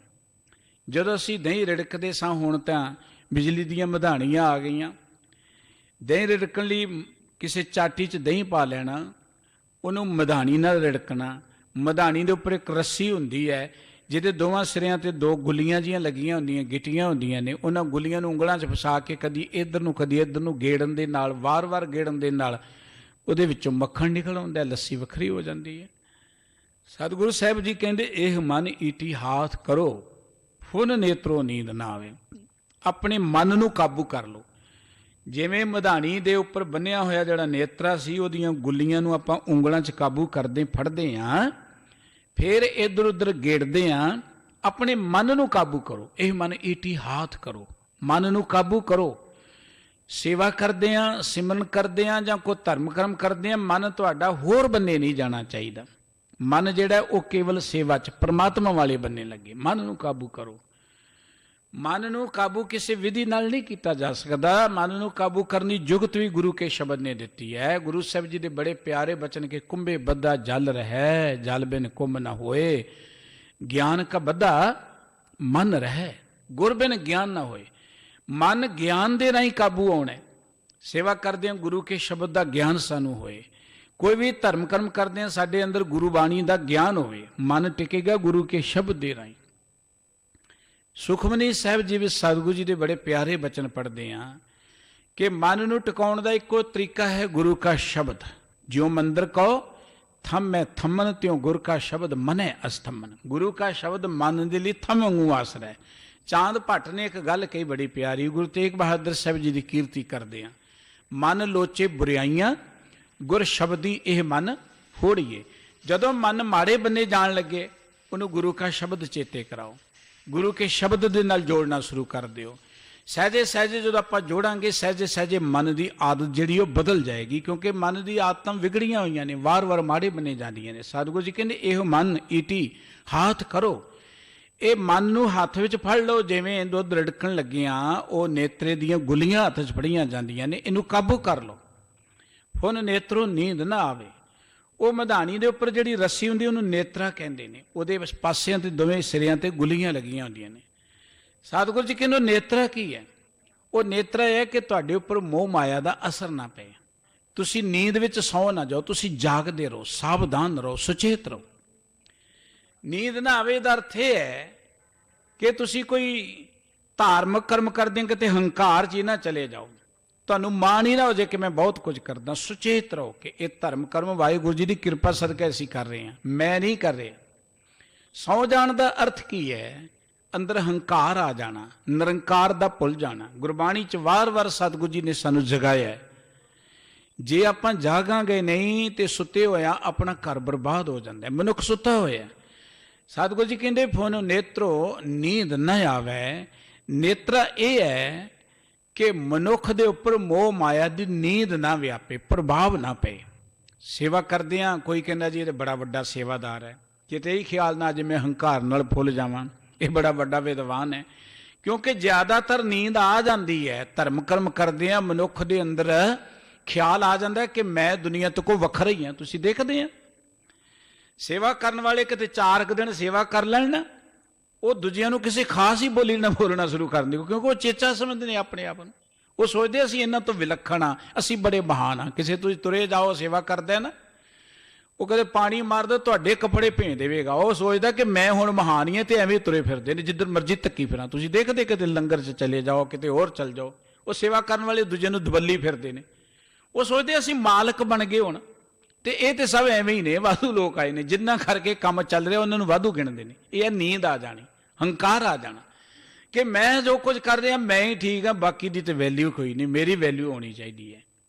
जदों असीं दही रिड़कदे सां, हुण तां बिजली दीयां मधाणियां आ गईयां। दही रिड़कण लई किसी चाटी च दही पा लेना, ਉਹਨੂੰ ਮਧਾਣੀ ਨਾਲ ਰਿੜਕਣਾ। ਮਧਾਣੀ ਦੇ ਉੱਪਰ ਇੱਕ ਰੱਸੀ ਹੁੰਦੀ ਹੈ ਜਿਹਦੇ ਦੋਵਾਂ ਸਿਰਿਆਂ ਤੇ ਦੋ ਗੁੱਲੀਆਂ ਜੀਆਂ ਲੱਗੀਆਂ ਹੁੰਦੀਆਂ, ਗਿੱਟੀਆਂ ਹੁੰਦੀਆਂ ਨੇ। ਉਹਨਾਂ ਗੁੱਲੀਆਂ ਨੂੰ ਉਂਗਲਾਂ 'ਚ ਫਸਾ ਕੇ ਕਦੀ ਇੱਧਰ ਨੂੰ ਕਦੀ ਇੱਧਰ ਨੂੰ ਗੇੜਨ ਦੇ ਨਾਲ, ਵਾਰ-ਵਾਰ ਗੇੜਨ ਦੇ ਨਾਲ ਉਹਦੇ ਵਿੱਚੋਂ ਮੱਖਣ ਨਿਕਲ ਆਉਂਦਾ, ਲੱਸੀ ਵੱਖਰੀ ਹੋ ਜਾਂਦੀ ਹੈ। ਸਤਿਗੁਰੂ ਸਾਹਿਬ ਜੀ ਕਹਿੰਦੇ ਇਹ ਮਨ ਈਟੀ ਹਾਥ ਕਰੋ ਫੁਨ ਨੇਤਰੋ ਨੀਂਦ ਨਾ ਆਵੇ। ਆਪਣੇ ਮਨ ਨੂੰ ਕਾਬੂ ਕਰ ਲਓ। ਜਿਵੇਂ ਮਧਾਣੀ ਦੇ ਉੱਪਰ ਬੰਨਿਆ ਹੋਇਆ ਜਿਹੜਾ ਨੇਤਰਾ ਸੀ, ਉਹਦੀਆਂ ਗੁੱਲੀਆਂ ਨੂੰ ਆਪਾਂ ਉਂਗਲਾਂ 'ਚ ਕਾਬੂ ਕਰਦੇ ਫੜਦੇ ਹਾਂ, ਫਿਰ ਇੱਧਰ ਉੱਧਰ ਗੇੜਦੇ ਹਾਂ। ਆਪਣੇ ਮਨ ਨੂੰ ਕਾਬੂ ਕਰੋ। ਇਹ ਮਨ ਈਟੀ ਹਾਥ ਕਰੋ, ਮਨ ਨੂੰ ਕਾਬੂ ਕਰੋ। ਸੇਵਾ ਕਰਦੇ ਹਾਂ, ਸਿਮਰਨ ਕਰਦੇ ਹਾਂ ਜਾਂ ਕੋਈ ਧਰਮ ਕਰਮ ਕਰਦੇ ਹਾਂ, ਮਨ ਤੁਹਾਡਾ ਹੋਰ ਬੰਨੇ ਨਹੀਂ ਜਾਣਾ ਚਾਹੀਦਾ। ਮਨ ਜਿਹੜਾ ਉਹ ਕੇਵਲ ਸੇਵਾ 'ਚ ਪਰਮਾਤਮਾ ਵਾਲੇ ਬੰਨੇ ਲੱਗੇ। ਮਨ ਨੂੰ ਕਾਬੂ ਕਰੋ। ਮਨ ਨੂੰ ਕਾਬੂ ਕਿਸੇ ਵਿਧੀ ਨਾਲ ਨਹੀਂ ਕੀਤਾ ਜਾ ਸਕਦਾ। ਮਨ ਨੂੰ ਕਾਬੂ ਕਰਨੀ ਜੁਗਤ ਵੀ ਗੁਰੂ ਕੇ ਸ਼ਬਦ ਨੇ ਦਿੱਤੀ ਹੈ। ਗੁਰੂ ਸਾਹਿਬ ਜੀ ਦੇ ਬੜੇ ਪਿਆਰੇ ਬਚਨ ਕੇ ਕੁੰਭੇ ਬੱਧਾ ਜਲ ਰਹਿ, ਜਲ ਬਿਨ ਕੁੰਭ ਨਾ ਹੋਏ। ਗਿਆਨ ਕਾ ਬੱਧਾ ਮਨ ਰਹਿ, ਗੁਰ ਬਿਨ ਗਿਆਨ ਨਾ ਹੋਏ। ਮਨ ਗਿਆਨ ਦੇ ਰਾਹੀਂ ਕਾਬੂ ਆਉਣਾ। ਸੇਵਾ ਕਰਦੇ ਹਾਂ ਗੁਰੂ ਕੇ ਸ਼ਬਦ ਦਾ ਗਿਆਨ ਸਾਨੂੰ ਹੋਏ। ਕੋਈ ਵੀ ਧਰਮ ਕਰਮ ਕਰਦੇ ਹਾਂ ਸਾਡੇ ਅੰਦਰ ਗੁਰੂ ਬਾਣੀ ਦਾ ਗਿਆਨ ਹੋਵੇ। ਮਨ ਟਿਕੇਗਾ ਗੁਰੂ ਕੇ ਸ਼ਬਦ ਦੇ ਰਾਹੀਂ। ਸੁਖਮਨੀ ਸਾਹਿਬ ਜੀ ਵਿੱਚ ਸਤਿਗੁਰੂ ਜੀ ਦੇ ਬੜੇ ਪਿਆਰੇ ਬਚਨ ਪੜ੍ਹਦੇ ਹਾਂ ਕਿ ਮਨ ਨੂੰ ਟਿਕਾਉਣ ਦਾ ਇੱਕੋ ਤਰੀਕਾ ਹੈ ਗੁਰੂ ਕਾ ਸ਼ਬਦ। ਜਿਉ ਮੰਦਰ ਕਹੋ ਥੰਮੈ ਥੰਮਨ, ਤਿਉ ਗੁਰ ਕਾ ਸ਼ਬਦ ਮਨੈ ਅਸਥੰਮਨ। ਗੁਰੂ ਕਾ ਸ਼ਬਦ ਮਨ ਦੇ ਲਈ ਥੰਮ ਵਾਂਗੂ ਆਸਰਾ ਹੈ। ਚਾਂਦ ਭੱਟ ਨੇ ਇੱਕ ਗੱਲ ਕਹੀ ਬੜੀ ਪਿਆਰੀ, ਗੁਰੂ ਤੇਗ ਬਹਾਦਰ ਸਾਹਿਬ ਜੀ ਦੀ ਕੀਰਤੀ ਕਰਦੇ ਹਾਂ। ਮਨ ਲੋਚੇ ਬੁਰਾਈਆਂ, ਗੁਰ ਸ਼ਬਦੀ ਇਹ ਮਨ ਹੋੜੀਏ। ਜਦੋਂ ਮਨ ਮਾੜੇ ਬੰਨੇ ਜਾਣ ਲੱਗੇ, ਉਹਨੂੰ ਗੁਰੂ ਕਾ ਸ਼ਬਦ ਚੇਤੇ ਕਰਾਓ। ਗੁਰੂ ਕੇ ਸ਼ਬਦ ਦੇ ਨਾਲ ਜੋੜਨਾ ਸ਼ੁਰੂ ਕਰ ਦਿਓ। ਸਹਿਜੇ ਸਹਿਜੇ ਜਦੋਂ ਆਪਾਂ ਜੋੜਾਂਗੇ, ਸਹਿਜੇ ਸਹਿਜੇ ਮਨ ਦੀ ਆਦਤ ਜਿਹੜੀ ਉਹ ਬਦਲ ਜਾਏਗੀ। ਕਿਉਂਕਿ ਮਨ ਦੀ ਆਦਤਾਂ ਵਿਗੜੀਆਂ ਹੋਈਆਂ ਨੇ, ਵਾਰ-ਵਾਰ ਮਾੜੇ ਬੰਨੇ ਜਾਂਦੀਆਂ ਨੇ। ਸਤਿਗੁਰੂ ਜੀ ਕਹਿੰਦੇ ਇਹ ਮਨ ਈਟੀ ਹਾਥ ਕਰੋ। ਇਹ ਮਨ ਨੂੰ ਹੱਥ ਵਿੱਚ ਫੜ ਲਓ। ਜਿਵੇਂ ਦੁੱਧ ਰਿੜਕਣ ਲੱਗਿਆਂ ਉਹ ਨੇਤਰੇ ਦੀਆਂ ਗੁੱਲੀਆਂ ਹੱਥ 'ਚ ਫੜੀਆਂ ਜਾਂਦੀਆਂ ਨੇ, ਇਹਨੂੰ ਕਾਬੂ ਕਰ ਲਓ। ਹੁਣ ਨੇਤਰੋਂ ਨੀਂਦ ਨਾ ਆਵੇ। ਉਹ ਮਧਾਣੀ ਦੇ ਉੱਪਰ ਜਿਹੜੀ ਰੱਸੀ ਹੁੰਦੀ ਉਹਨੂੰ ਨੇਤਰਾ ਕਹਿੰਦੇ ਨੇ। ਉਹਦੇ ਪਾਸਿਆਂ ਤੇ ਦੋਵੇਂ ਸਿਰਿਆਂ ਤੇ ਗੁੱਲੀਆਂ ਲੱਗੀਆਂ ਹੁੰਦੀਆਂ ਨੇ। ਸਤਿਗੁਰੂ ਜੀ ਕਹਿੰਦੇ ਨੇਤਰਾ ਕੀ ਹੈ? ਉਹ ਨੇਤਰਾ ਇਹ ਹੈ ਕਿ ਤੁਹਾਡੇ ਉੱਪਰ ਮੋਹ ਮਾਇਆ ਦਾ ਅਸਰ ਨਾ ਪਏ। ਤੁਸੀਂ ਨੀਂਦ ਵਿੱਚ ਸੌਂ ਨਾ ਜਾਓ, ਤੁਸੀਂ ਜਾਗਦੇ ਰਹੋ, ਸਾਵਧਾਨ ਰਹੋ, ਸੁਚੇਤ ਰਹੋ। ਨੀਂਦ ਨਾ ਆਵੇ ਦਾ ਅਰਥ ਇਹ ਹੈ ਕਿ ਤੁਸੀਂ ਕੋਈ ਧਾਰਮਿਕ ਕਰਮ ਕਰਦੇ ਹੋ ਕਿਤੇ ਹੰਕਾਰ 'ਚ ਹੀ ਨਾ ਚਲੇ ਜਾਓ। ਤੁਹਾਨੂੰ ਮਾਣ ਹੀ ਨਾ ਹੋ ਜਾਏ ਕਿ ਮੈਂ ਬਹੁਤ ਕੁਝ ਕਰਦਾ। ਸੁਚੇਤ ਰਹੋ ਕਿ ਇਹ ਧਰਮ ਕਰਮ ਵਾਹਿਗੁਰੂ ਜੀ ਦੀ ਕਿਰਪਾ ਸਦਕਾ ਅਸੀਂ ਕਰ ਰਹੇ ਹਾਂ, ਮੈਂ ਨਹੀਂ ਕਰ ਰਿਹਾ। ਸੌ ਜਾਣ ਦਾ ਅਰਥ ਕੀ ਹੈ? ਅੰਦਰ ਹੰਕਾਰ ਆ ਜਾਣਾ, ਨਿਰੰਕਾਰ ਦਾ ਭੁੱਲ ਜਾਣਾ। ਗੁਰਬਾਣੀ 'ਚ ਵਾਰ-ਵਾਰ ਸਤਿਗੁਰੂ ਜੀ ਨੇ ਸਾਨੂੰ ਜਗਾਇਆ ਹੈ। ਜੇ ਆਪਾਂ ਜਾਗਾਂਗੇ ਨਹੀਂ ਤੇ ਸੁੱਤੇ ਹੋਇਆ ਆਪਣਾ ਘਰ ਬਰਬਾਦ ਹੋ ਜਾਂਦਾ। ਮਨੁੱਖ ਸੁੱਤਾ ਹੋਇਆ। ਸਤਿਗੁਰੂ ਜੀ ਕਹਿੰਦੇ ਫੋਨ ਨੇਤਰੋ ਨੀਂਦ ਨਾ ਆਵੇ। ਨੇਤਰਾ ਇਹ ਹੈ ਕਿ ਮਨੁੱਖ ਦੇ ਉੱਪਰ ਮੋਹ ਮਾਇਆ ਦੀ ਨੀਂਦ ਨਾ ਵਿਆਪੇ, ਪ੍ਰਭਾਵ ਨਾ ਪਏ। ਸੇਵਾ ਕਰਦੇ ਹਾਂ, ਕੋਈ ਕਹਿੰਦਾ ਜੀ ਇਹ ਬੜਾ ਵੱਡਾ ਸੇਵਾਦਾਰ ਹੈ। ਕਿਤੇ ਹੀ ਖਿਆਲ ਨਾ ਜਿਵੇਂ ਹੰਕਾਰ ਨਾਲ ਫੁੱਲ ਜਾਵਾਂ, ਇਹ ਬੜਾ ਵੱਡਾ ਵਿਦਵਾਨ ਹੈ। ਕਿਉਂਕਿ ਜ਼ਿਆਦਾਤਰ ਨੀਂਦ ਆ ਜਾਂਦੀ ਹੈ। ਧਰਮ ਕਰਮ ਕਰਦੇ ਹਾਂ, ਮਨੁੱਖ ਦੇ ਅੰਦਰ ਖਿਆਲ ਆ ਜਾਂਦਾ ਕਿ ਮੈਂ ਦੁਨੀਆ ਤੋਂ ਕੋਈ ਵੱਖਰਾ ਹੀ ਹਾਂ। ਤੁਸੀਂ ਦੇਖਦੇ ਆ ਸੇਵਾ ਕਰਨ ਵਾਲੇ ਕਿਤੇ 4 ਦਿਨ ਸੇਵਾ ਕਰ ਲੈਣ ਨਾ, ਉਹ ਦੂਜਿਆਂ ਨੂੰ ਕਿਸੇ ਖਾਸ ਹੀ ਬੋਲੀ ਨਾ ਬੋਲਣਾ ਸ਼ੁਰੂ ਕਰ ਦਿੰਦੇ। ਕਿਉਂਕਿ ਉਹ ਚੇਚਾ ਸਮਝਦੇ ਨੇ ਆਪਣੇ ਆਪ ਨੂੰ। ਉਹ ਸੋਚਦੇ ਅਸੀਂ ਇਹਨਾਂ ਤੋਂ ਵਿਲੱਖਣ ਆ, ਅਸੀਂ ਬੜੇ ਮਹਾਨ ਆ। ਕਿਸੇ ਤੁਸੀਂ ਤੁਰੇ ਜਾਓ ਸੇਵਾ ਕਰਦੇ ਨਾ, ਉਹ ਕਦੇ ਪਾਣੀ ਮਾਰਦਾ ਤੁਹਾਡੇ ਕੱਪੜੇ ਭੇਜ ਦੇਵੇਗਾ। ਉਹ ਸੋਚਦਾ ਕਿ ਮੈਂ ਹੁਣ ਮਹਾਨ ਹੀ ਹਾਂ ਤੇ ਐਵੇਂ ਤੁਰੇ ਫਿਰਦੇ ਨੇ, ਜਿੱਧਰ ਮਰਜ਼ੀ ਧੱਕੀ ਫਿਰਾਂ। ਤੁਸੀਂ ਦੇਖਦੇ ਕਿਤੇ ਲੰਗਰ 'ਚ ਚਲੇ ਜਾਓ, ਕਿਤੇ ਹੋਰ ਚੱਲ ਜਾਓ, ਉਹ ਸੇਵਾ ਕਰਨ ਵਾਲੇ ਦੂਜੇ ਨੂੰ ਦਬੱਲੀ ਫਿਰਦੇ ਨੇ। ਉਹ ਸੋਚਦੇ ਅਸੀਂ ਮਾਲਕ ਬਣ ਗਏ ਹੁਣ। ਤੇ ਇਹ ਤੇ ਸਭ ਐਵੇਂ ਹੀ ਨੇ। ਵਾਧੂ ਲੋਕ ਆਏ ਨੇ ਜਿੰਨਾ ਕਰਕੇ ਕੰਮ ਚੱਲ ਰਿਹਾ ਉਹਨਾਂ ਨੂੰ ਵਾਧੂ ਗਿਣਦੇ ਨੇ। ਇਹ ਨੀਂਦ ਆ ਜਾਣੀ, ਹੰਕਾਰ ਆ ਜਾਣਾ ਕਿ ਮੈਂ ਜੋ ਕੁਝ ਕਰ ਰਿਹਾ ਮੈਂ ਹੀ ਠੀਕ ਹਾਂ, ਬਾਕੀ ਦੀ ਤੇ ਵੈਲਿਊ ਕੋਈ ਨਹੀਂ, ਮੇਰੀ ਵੈਲਿਊ ਹੋਣੀ ਚਾਹੀਦੀ ਹੈ।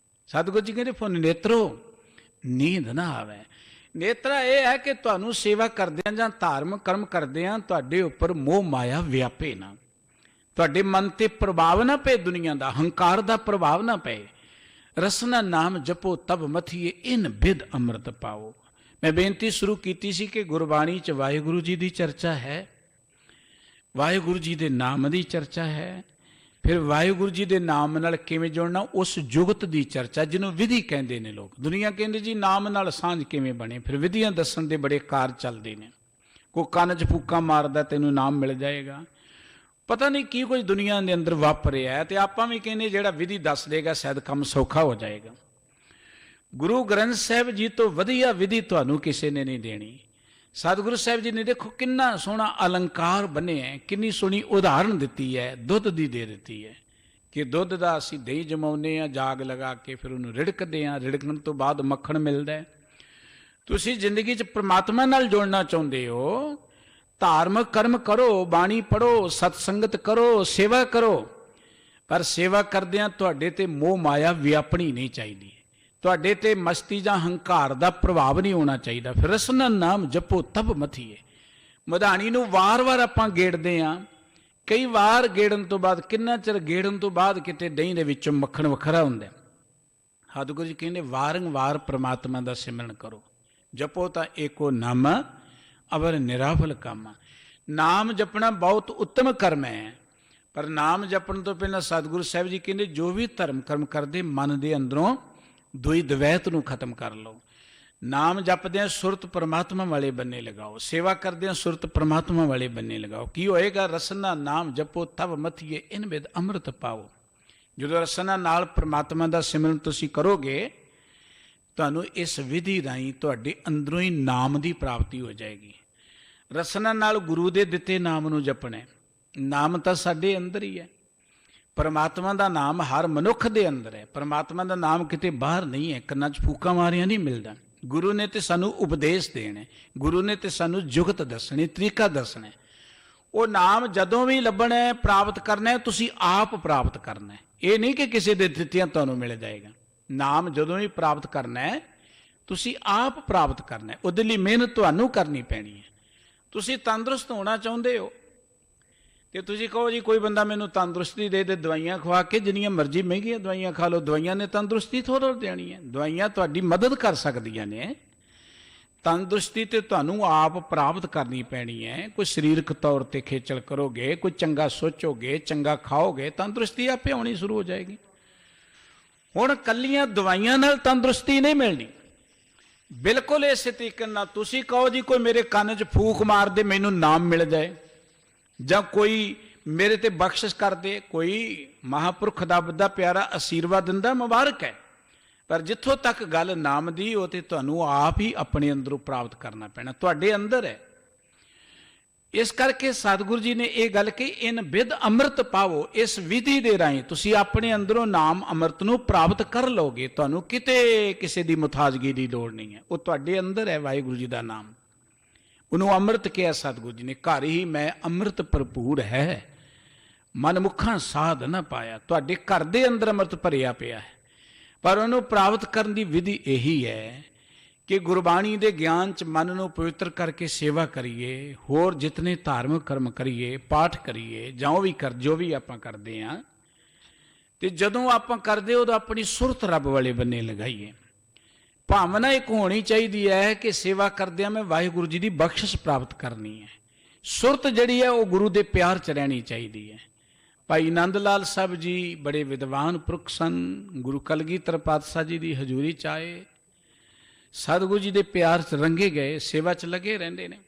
ਸਤਿਗੁਰੂ ਜੀ ਕਹਿੰਦੇ ਫੁਨ ਨੇਤਰੋ ਨੀਂਦ ਨਾ ਆਵੇ। ਨੇਤਰਾ ਇਹ ਹੈ ਕਿ ਤੁਹਾਨੂੰ ਸੇਵਾ ਕਰਦਿਆਂ ਜਾਂ ਧਾਰਮਿਕ ਕਰਮ ਕਰਦਿਆਂ ਤੁਹਾਡੇ ਉੱਪਰ ਮੋਹ ਮਾਇਆ ਵਿਆਪੇ ਨਾ, ਤੁਹਾਡੇ ਮਨ ਤੇ ਪ੍ਰਭਾਵ ਨਾ ਪਏ, ਦੁਨੀਆ ਦਾ ਹੰਕਾਰ ਦਾ ਪ੍ਰਭਾਵ ਨਾ ਪਏ। ਰਸਨਾ ਨਾਮ ਜਪੋ ਤਬ ਮਥੀਏ ਇਨ ਬਿਦ ਅੰਮ੍ਰਿਤ ਪਾਓ। ਮੈਂ ਬੇਨਤੀ ਸ਼ੁਰੂ ਕੀਤੀ ਸੀ ਕਿ ਗੁਰਬਾਣੀ 'ਚ ਵਾਹਿਗੁਰੂ ਜੀ ਦੀ ਚਰਚਾ ਹੈ, ਵਾਹਿਗੁਰੂ ਜੀ ਦੇ ਨਾਮ ਦੀ ਚਰਚਾ ਹੈ, ਫਿਰ ਵਾਹਿਗੁਰੂ ਜੀ ਦੇ ਨਾਮ ਨਾਲ ਕਿਵੇਂ ਜੁੜਨਾ, ਉਸ ਜੁਗਤ ਦੀ ਚਰਚਾ ਜਿਹਨੂੰ ਵਿਧੀ ਕਹਿੰਦੇ ਨੇ ਲੋਕ। ਦੁਨੀਆ ਕਹਿੰਦੇ ਜੀ ਨਾਮ ਨਾਲ ਸਾਂਝ ਕਿਵੇਂ ਬਣੇ, ਫਿਰ ਵਿਧੀਆਂ ਦੱਸਣ ਦੇ ਬੜੇ ਕਾਰ ਚੱਲਦੇ ਨੇ। ਕੋਈ ਕੰਨ 'ਚ ਫੂਕਾਂ ਮਾਰਦਾ ਤੈਨੂੰ ਨਾਮ ਮਿਲ ਜਾਏਗਾ, ਪਤਾ ਨਹੀਂ ਕੀ ਕੁਝ ਦੁਨੀਆ ਦੇ ਅੰਦਰ ਵਾਪਰਿਆ ਹੈ, ਤੇ ਆਪਾਂ ਵੀ ਕਹਿੰਦੇ ਜਿਹੜਾ ਵਿਧੀ ਦੱਸ ਦੇਗਾ ਸ਼ਾਇਦ ਕੰਮ ਸੌਖਾ ਹੋ ਜਾਏਗਾ। ਗੁਰੂ ਗ੍ਰੰਥ ਸਾਹਿਬ ਜੀ ਤੋਂ ਵਧੀਆ ਵਿਧੀ ਤੁਹਾਨੂੰ ਕਿਸੇ ਨੇ ਨਹੀਂ ਦੇਣੀ। ਸਤਿਗੁਰੂ ਸਾਹਿਬ ਜੀ ਨੇ ਦੇਖੋ ਕਿੰਨਾ ਸੋਹਣਾ ਅਲੰਕਾਰ ਬੰਨਿਆ, ਕਿੰਨੀ ਸੋਹਣੀ ਉਦਾਹਰਣ ਦਿੱਤੀ ਹੈ, ਦੁੱਧ ਦੀ ਦੇ ਦਿੱਤੀ ਹੈ ਕਿ ਦੁੱਧ ਦਾ ਅਸੀਂ ਦਹੀਂ ਜਮਾਉਂਦੇ ਹਾਂ ਜਾਗ ਲਗਾ ਕੇ, ਫਿਰ ਉਹਨੂੰ ਰਿੜਕਦੇ ਹਾਂ, ਰਿੜਕਣ ਤੋਂ ਬਾਅਦ ਮੱਖਣ ਮਿਲਦਾ ਹੈ। ਤੁਸੀਂ ਜ਼ਿੰਦਗੀ 'ਚ ਪ੍ਰਮਾਤਮਾ ਨਾਲ ਜੁੜਨਾ ਚਾਹੁੰਦੇ ਹੋ, ਧਾਰਮਿਕ ਕਰਮ ਕਰੋ, ਬਾਣੀ ਪੜ੍ਹੋ, ਸਤਸੰਗਤ ਕਰੋ, ਸੇਵਾ ਕਰੋ, ਪਰ ਸੇਵਾ ਕਰਦਿਆਂ ਤੁਹਾਡੇ ਤੇ ਮੋਹ ਮਾਇਆ ਵਿਆਪਣੀ ਨਹੀਂ ਚਾਹੀਦੀ, ਤੁਹਾਡੇ ਤੇ ਮਸਤੀ ਜਾਂ ਹੰਕਾਰ ਦਾ ਪ੍ਰਭਾਵ ਨਹੀਂ ਹੋਣਾ ਚਾਹੀਦਾ। ਫਿਰ ਰਸਨਾ ਨਾਮ ਜਪੋ ਤਬ ਮਥੀਏ। ਮਧਾਣੀ ਨੂੰ ਵਾਰ-ਵਾਰ ਆਪਾਂ ਗੇੜਦੇ ਹਾਂ, ਕਈ ਵਾਰ ਗੇੜਨ ਤੋਂ ਬਾਅਦ, ਕਿੰਨਾ ਚਿਰ ਗੇੜਨ ਤੋਂ ਬਾਅਦ ਕਿਤੇ ਦਹੀਂ ਦੇ ਵਿੱਚੋਂ ਮੱਖਣ ਵੱਖਰਾ ਹੁੰਦਾ। ਸਤਿਗੁਰੂ ਜੀ ਕਹਿੰਦੇ ਵਾਰੰਵਾਰ ਪ੍ਰਮਾਤਮਾ ਦਾ ਸਿਮਰਨ ਕਰੋ, ਜਪੋ ਤਾਂ ਏਕੋ ਨਾਮ ਅਵਰ ਨਿਰਾਫਲ ਕੰਮ। ਨਾਮ ਜਪਣਾ ਬਹੁਤ ਉੱਤਮ ਕਰਮ ਹੈ, ਪਰ ਨਾਮ ਜਪਣ ਤੋਂ ਪਹਿਲਾਂ ਸਤਿਗੁਰੂ ਸਾਹਿਬ ਜੀ ਕਹਿੰਦੇ ਜੋ ਵੀ ਧਰਮ ਕਰਮ ਕਰਦੇ ਮਨ ਦੇ ਅੰਦਰੋਂ ਦੁਈ ਦਵੈਤ ਨੂੰ ਖਤਮ ਕਰ ਲਓ। ਨਾਮ ਜਪਦਿਆਂ ਸੁਰਤ ਪਰਮਾਤਮਾ ਵਾਲੇ ਬੰਨੇ ਲਗਾਓ, ਸੇਵਾ ਕਰਦਿਆਂ ਸੁਰਤ ਪਰਮਾਤਮਾ ਵਾਲੇ ਬੰਨੇ ਲਗਾਓ। ਕੀ ਹੋਏਗਾ? ਰਸਨਾ ਨਾਮ ਜਪੋ ਤਬ ਮਥੀਏ ਇਨ ਬਿਦ ਅੰਮ੍ਰਿਤ ਪਾਓ। ਜਦੋਂ ਰਸਨਾ ਨਾਲ ਪਰਮਾਤਮਾ ਦਾ ਸਿਮਰਨ ਤੁਸੀਂ ਕਰੋਗੇ, ਤੁਹਾਨੂੰ ਇਸ ਵਿਧੀ ਰਾਹੀਂ ਤੁਹਾਡੇ ਅੰਦਰੋਂ ਹੀ ਨਾਮ ਦੀ ਪ੍ਰਾਪਤੀ ਹੋ ਜਾਏਗੀ। ਰਸਨਾ ਨਾਲ ਗੁਰੂ ਦੇ ਦਿੱਤੇ ਨਾਮ ਨੂੰ ਜਪਣਾ। ਨਾਮ ਤਾਂ ਸਾਡੇ ਅੰਦਰ ਹੀ ਹੈ, ਪਰਮਾਤਮਾ ਦਾ ਨਾਮ ਹਰ ਮਨੁੱਖ ਦੇ ਅੰਦਰ ਹੈ, ਪਰਮਾਤਮਾ ਦਾ ਨਾਮ ਕਿਤੇ ਬਾਹਰ ਨਹੀਂ ਹੈ, ਕੰਨਾਂ 'ਚ ਫੂਕਾਂ ਮਾਰਿਆਂ ਨਹੀਂ ਮਿਲਦਾ। ਗੁਰੂ ਨੇ ਤੇ ਸਾਨੂੰ ਉਪਦੇਸ਼ ਦੇਣਾ, ਗੁਰੂ ਨੇ ਤੇ ਸਾਨੂੰ ਜੁਗਤ ਦੱਸਣੀ, ਤਰੀਕਾ ਦੱਸਣਾ। ਉਹ ਨਾਮ ਜਦੋਂ ਵੀ ਲੱਭਣਾ ਹੈ, ਪ੍ਰਾਪਤ ਕਰਨਾ ਹੈ, ਤੁਸੀਂ ਆਪ ਪ੍ਰਾਪਤ ਕਰਨਾ ਹੈ। ਇਹ ਨਹੀਂ ਕਿ ਕਿਸੇ ਦੇ ਦਿੱਤਿਆਂ ਤੁਹਾਨੂੰ ਮਿਲ ਜਾਏਗਾ। ਨਾਮ ਜਦੋਂ ਵੀ ਪ੍ਰਾਪਤ ਕਰਨਾ ਹੈ, ਤੁਸੀਂ ਆਪ ਪ੍ਰਾਪਤ ਕਰਨਾ ਹੈ, ਉਹਦੇ ਲਈ ਮਿਹਨਤ ਤੁਹਾਨੂੰ ਕਰਨੀ ਪੈਣੀ ਹੈ। ਤੁਸੀਂ ਤੰਦਰੁਸਤ ਹੋਣਾ ਚਾਹੁੰਦੇ ਹੋ ਤੇ ਤੁਸੀਂ ਕਹੋ ਜੀ ਕੋਈ ਬੰਦਾ ਮੈਨੂੰ ਤੰਦਰੁਸਤੀ ਦੇ ਦਵਾਈਆਂ ਖਵਾ ਕੇ, ਜਿੰਨੀਆਂ ਮਰਜ਼ੀ ਮਹਿੰਗੀਆਂ ਦਵਾਈਆਂ ਖਾ ਲਓ, ਦਵਾਈਆਂ ਨੇ ਤੰਦਰੁਸਤੀ ਥੋੜ੍ਹਾ ਦੇਣੀ ਹੈ। ਦਵਾਈਆਂ ਤੁਹਾਡੀ ਮਦਦ ਕਰ ਸਕਦੀਆਂ ਨੇ, ਤੰਦਰੁਸਤੀ ਤੇ ਤੁਹਾਨੂੰ ਆਪ ਪ੍ਰਾਪਤ ਕਰਨੀ ਪੈਣੀ ਹੈ। ਕੋਈ ਸਰੀਰਕ ਤੌਰ ਤੇ ਖੇਚਲ ਕਰੋਗੇ, ਕੋਈ ਚੰਗਾ ਸੋਚੋਗੇ, ਚੰਗਾ ਖਾਓਗੇ, ਤੰਦਰੁਸਤੀ ਆਪੇ ਆਉਣੀ ਸ਼ੁਰੂ ਹੋ ਜਾਏਗੀ। ਹੁਣ ਕੱਲੀਆਂ ਦਵਾਈਆਂ ਨਾਲ ਤੰਦਰੁਸਤੀ ਨਹੀਂ ਮਿਲਣੀ। ਬਿਲਕੁਲ ਇਸੇ ਤਰੀਕੇ ਨਾਲ ਤੁਸੀਂ ਕਹੋ ਜੀ ਕੋਈ ਮੇਰੇ ਕੰਨ 'ਚ ਫੂਕ ਮਾਰ ਦੇ ਮੈਨੂੰ ਨਾਮ ਮਿਲ ਜਾਏ, ਜਾਂ ਕੋਈ ਮੇਰੇ ਤੇ ਬਖਸ਼ਿਸ਼ ਕਰ ਦੇ, ਕੋਈ ਮਹਾਂਪੁਰਖ ਦਾ ਵੱਡਾ ਪਿਆਰਾ ਅਸ਼ੀਰਵਾਦ ਦਿੰਦਾ, ਮੁਬਾਰਕ ਹੈ। ਪਰ ਜਿੱਥੋਂ ਤੱਕ ਗੱਲ ਨਾਮ ਦੀ, ਉਹ ਤੇ ਤੁਹਾਨੂੰ ਆਪ ਹੀ ਆਪਣੇ ਅੰਦਰੋਂ ਪ੍ਰਾਪਤ ਕਰਨਾ ਪੈਣਾ, ਤੁਹਾਡੇ ਅੰਦਰ ਹੈ। ਇਸ ਕਰਕੇ ਸਤਿਗੁਰੂ ਜੀ ਨੇ ਇਹ ਗੱਲ ਕਹੀ, ਇਨ ਬਿਦ ਅੰਮ੍ਰਿਤ ਪਾਵੋ। ਇਸ ਵਿਧੀ ਦੇ ਰਾਹੀਂ ਤੁਸੀਂ ਆਪਣੇ ਅੰਦਰੋਂ ਨਾਮ ਅੰਮ੍ਰਿਤ ਨੂੰ ਪ੍ਰਾਪਤ ਕਰ ਲਓਗੇ। ਤੁਹਾਨੂੰ ਕਿਤੇ ਕਿਸੇ ਦੀ ਮੁਤਾਜ਼ਗੀ ਦੀ ਲੋੜ ਨਹੀਂ ਹੈ, ਉਹ ਤੁਹਾਡੇ ਅੰਦਰ ਹੈ। ਵਾਹਿਗੁਰੂ ਜੀ ਦਾ ਨਾਮ, ਉਹਨੂੰ ਅੰਮ੍ਰਿਤ ਕਿਹਾ ਸਤਿਗੁਰੂ ਜੀ ਨੇ। ਘਰ ਹੀ ਮੈਂ ਅੰਮ੍ਰਿਤ ਭਰਪੂਰ ਹੈ, ਮਨ ਮੁੱਖਾਂ ਸਾਧ ਨਾ ਪਾਇਆ। ਤੁਹਾਡੇ ਘਰ ਦੇ ਅੰਦਰ ਅੰਮ੍ਰਿਤ ਭਰਿਆ ਪਿਆ ਹੈ, ਪਰ ਉਹਨੂੰ ਪ੍ਰਾਪਤ ਕਰਨ ਦੀ ਵਿਧੀ ਇਹੀ ਹੈ ਕਿ ਗੁਰਬਾਣੀ ਦੇ ਗਿਆਨ 'ਚ ਮਨ ਨੂੰ ਪਵਿੱਤਰ ਕਰਕੇ ਸੇਵਾ ਕਰੀਏ, ਹੋਰ ਜਿਤਨੇ ਧਾਰਮਿਕ ਕਰਮ ਕਰੀਏ, ਪਾਠ ਕਰੀਏ, ਜੋ ਵੀ ਆਪਾਂ ਕਰਦੇ ਹਾਂ, ਤੇ ਜਦੋਂ ਆਪਾਂ ਕਰਦੇ ਉਦੋਂ ਆਪਣੀ ਸੁਰਤ ਰੱਬ ਵਾਲੇ ਬੰਨੇ ਲਗਾਈਏ। ਭਾਵਨਾ ਇੱਕ ਹੋਣੀ ਚਾਹੀਦੀ ਹੈ ਕਿ ਸੇਵਾ ਕਰਦਿਆਂ ਮੈਂ ਵਾਹਿਗੁਰੂ ਜੀ ਦੀ ਬਖਸ਼ਿਸ਼ ਪ੍ਰਾਪਤ ਕਰਨੀ ਹੈ। ਸੁਰਤ ਜਿਹੜੀ ਹੈ ਉਹ ਗੁਰੂ ਦੇ ਪਿਆਰ 'ਚ ਰਹਿਣੀ ਚਾਹੀਦੀ ਹੈ। ਭਾਈ ਨੰਦ ਲਾਲ ਸਾਹਿਬ ਜੀ ਬੜੇ ਵਿਦਵਾਨ ਪੁਰਖ ਸਨ, ਗੁਰੂ ਕਲਗੀਧਰ ਪਾਤਸ਼ਾਹ ਜੀ ਦੀ ਹਜ਼ੂਰੀ 'ਚ ਆਏ, ਸਤਿਗੁਰੂ ਜੀ ਦੇ ਪਿਆਰ 'ਚ ਰੰਗੇ ਗਏ, ਸੇਵਾ 'ਚ ਲੱਗੇ ਰਹਿੰਦੇ ਨੇ।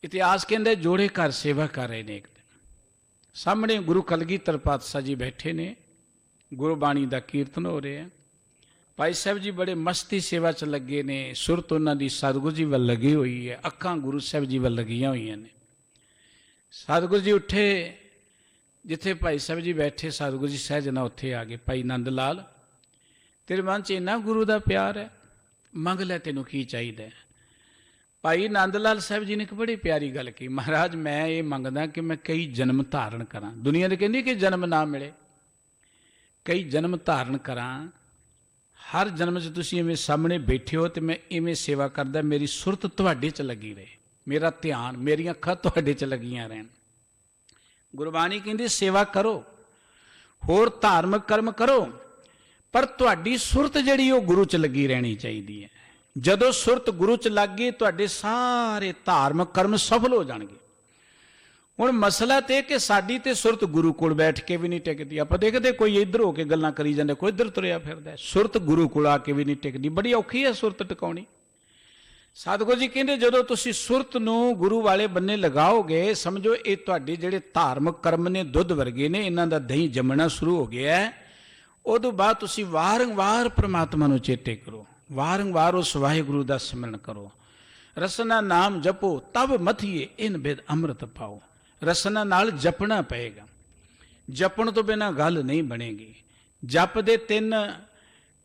ਇਤਿਹਾਸ ਕਹਿੰਦੇ ਜੋੜੇ ਘਰ ਸੇਵਾ ਕਰ ਰਹੇ ਨੇ। ਇੱਕ ਦਿਨ ਸਾਹਮਣੇ ਗੁਰੂ ਕਲਗੀਧਰ ਪਾਤਸ਼ਾਹ ਜੀ ਬੈਠੇ ਨੇ, ਗੁਰਬਾਣੀ ਦਾ ਕੀਰਤਨ ਹੋ ਰਿਹਾ। ਭਾਈ ਸਾਹਿਬ ਜੀ ਬੜੇ ਮਸਤੀ ਸੇਵਾ 'ਚ ਲੱਗੇ ਨੇ, ਸੁਰਤ ਉਹਨਾਂ ਦੀ ਸਤਿਗੁਰੂ ਜੀ ਵੱਲ ਲੱਗੀ ਹੋਈ ਹੈ, ਅੱਖਾਂ ਗੁਰੂ ਸਾਹਿਬ ਜੀ ਵੱਲ ਲੱਗੀਆਂ ਹੋਈਆਂ ਨੇ। ਸਤਿਗੁਰੂ ਜੀ ਉੱਠੇ, ਜਿੱਥੇ ਭਾਈ ਸਾਹਿਬ ਜੀ ਬੈਠੇ ਸਤਿਗੁਰੂ ਜੀ ਸਹਿਜ ਨਾ ਉੱਥੇ ਆ ਗਏ। ਭਾਈ ਨੰਦ ਲਾਲ, ਤੇਰੇ ਮਨ 'ਚ ਇੰਨਾ ਗੁਰੂ ਦਾ ਪਿਆਰ ਹੈ, ਮੰਗ ਲੈ ਤੈਨੂੰ ਕੀ ਚਾਹੀਦਾ ਹੈ। ਭਾਈ ਨੰਦ ਲਾਲ ਸਾਹਿਬ ਜੀ ਨੇ ਇੱਕ ਬੜੀ ਪਿਆਰੀ ਗੱਲ ਕਹੀ, ਮਹਾਰਾਜ ਮੈਂ ਇਹ ਮੰਗਦਾ ਕਿ ਮੈਂ ਕਈ ਜਨਮ ਧਾਰਨ ਕਰਾਂ। ਦੁਨੀਆ ਦੇ ਕਹਿੰਦੀ ਕਿ ਜਨਮ ਨਾ ਮਿਲੇ, ਕਈ ਜਨਮ ਧਾਰਨ ਕਰਾਂ। ਹਰ ਜਨਮ 'ਚ ਤੁਸੀਂ ਐਵੇਂ ਸਾਹਮਣੇ ਬੈਠੇ ਹੋ ਤੇ ਮੈਂ ਇਵੇਂ ਸੇਵਾ ਕਰਦਾ, ਮੇਰੀ ਸੁਰਤ ਤੁਹਾਡੇ 'ਚ ਲੱਗੀ ਰਹੇ, ਮੇਰਾ ਧਿਆਨ, ਮੇਰੀਆਂ ਅੱਖਾਂ ਤੁਹਾਡੇ 'ਚ ਲੱਗੀਆਂ ਰਹਿਣ। ਗੁਰਬਾਣੀ ਕਹਿੰਦੀ ਸੇਵਾ ਕਰੋ, ਹੋਰ ਧਾਰਮਿਕ ਕਰਮ ਕਰੋ, ਪਰ ਤੁਹਾਡੀ ਸੁਰਤ ਜਿਹੜੀ ਉਹ ਗੁਰੂ 'ਚ ਲੱਗੀ ਰਹਿਣੀ ਚਾਹੀਦੀ ਹੈ। ਜਦੋਂ ਸੁਰਤ ਗੁਰੂ 'ਚ ਲੱਗ ਗਈ, ਤੁਹਾਡੇ ਸਾਰੇ ਧਾਰਮਿਕ ਕਰਮ ਸਫਲ ਹੋ ਜਾਣਗੇ। ਹੁਣ ਮਸਲਾ ਤੇ ਕਿ ਸਾਡੀ ਤੇ ਸੁਰਤ ਗੁਰੂ ਕੋਲ ਬੈਠ ਕੇ ਵੀ ਨਹੀਂ ਟਿਕਦੀ। ਆਪਾਂ ਦੇਖਦੇ ਕੋਈ ਇੱਧਰ ਹੋ ਕੇ ਗੱਲਾਂ ਕਰੀ ਜਾਂਦੇ, ਕੋਈ ਇੱਧਰ ਤੁਰਿਆ ਫਿਰਦਾ। ਸੁਰਤ ਗੁਰੂ ਕੋਲ ਆ ਕੇ ਵੀ ਨਹੀਂ ਟਿਕਦੀ, ਬੜੀ ਔਖੀ ਹੈ ਸੁਰਤ ਟਿਕਾਉਣੀ। ਸਤਿਗੁਰੂ ਜੀ ਕਹਿੰਦੇ ਜਦੋਂ ਤੁਸੀਂ ਸੁਰਤ ਨੂੰ ਗੁਰੂ ਵਾਲੇ ਬੰਨੇ ਲਗਾਓਗੇ, ਸਮਝੋ ਇਹ ਤੁਹਾਡੇ ਜਿਹੜੇ ਧਾਰਮਿਕ ਕਰਮ ਨੇ ਦੁੱਧ ਵਰਗੇ ਨੇ, ਇਹਨਾਂ ਦਾ ਦਹੀਂ ਜੰਮਣਾ ਸ਼ੁਰੂ ਹੋ ਗਿਆ ਹੈ। ਉਦੋਂ ਬਾਅਦ ਤੁਸੀਂ ਵਾਰੰਵਾਰ ਪ੍ਰਮਾਤਮਾ ਨੂੰ ਚੇਤੇ ਕਰੋ, ਵਾਰੰਵਾਰ ਉਸ ਵਾਹਿਗੁਰੂ ਦਾ ਸਿਮਰਨ ਕਰੋ। ਰਸਨਾ ਨਾਮ ਜਪੋ ਤਬ ਮਥੀਏ ਇਨ ਬਿਦ ਅੰਮ੍ਰਿਤ ਪਾਓ। ਰਸਨਾ ਨਾਲ ਜਪਣਾ ਪਏਗਾ, ਜਪਣ ਤੋਂ ਬਿਨਾਂ ਗੱਲ ਨਹੀਂ ਬਣੇਗੀ। ਜਪ ਦੇ 3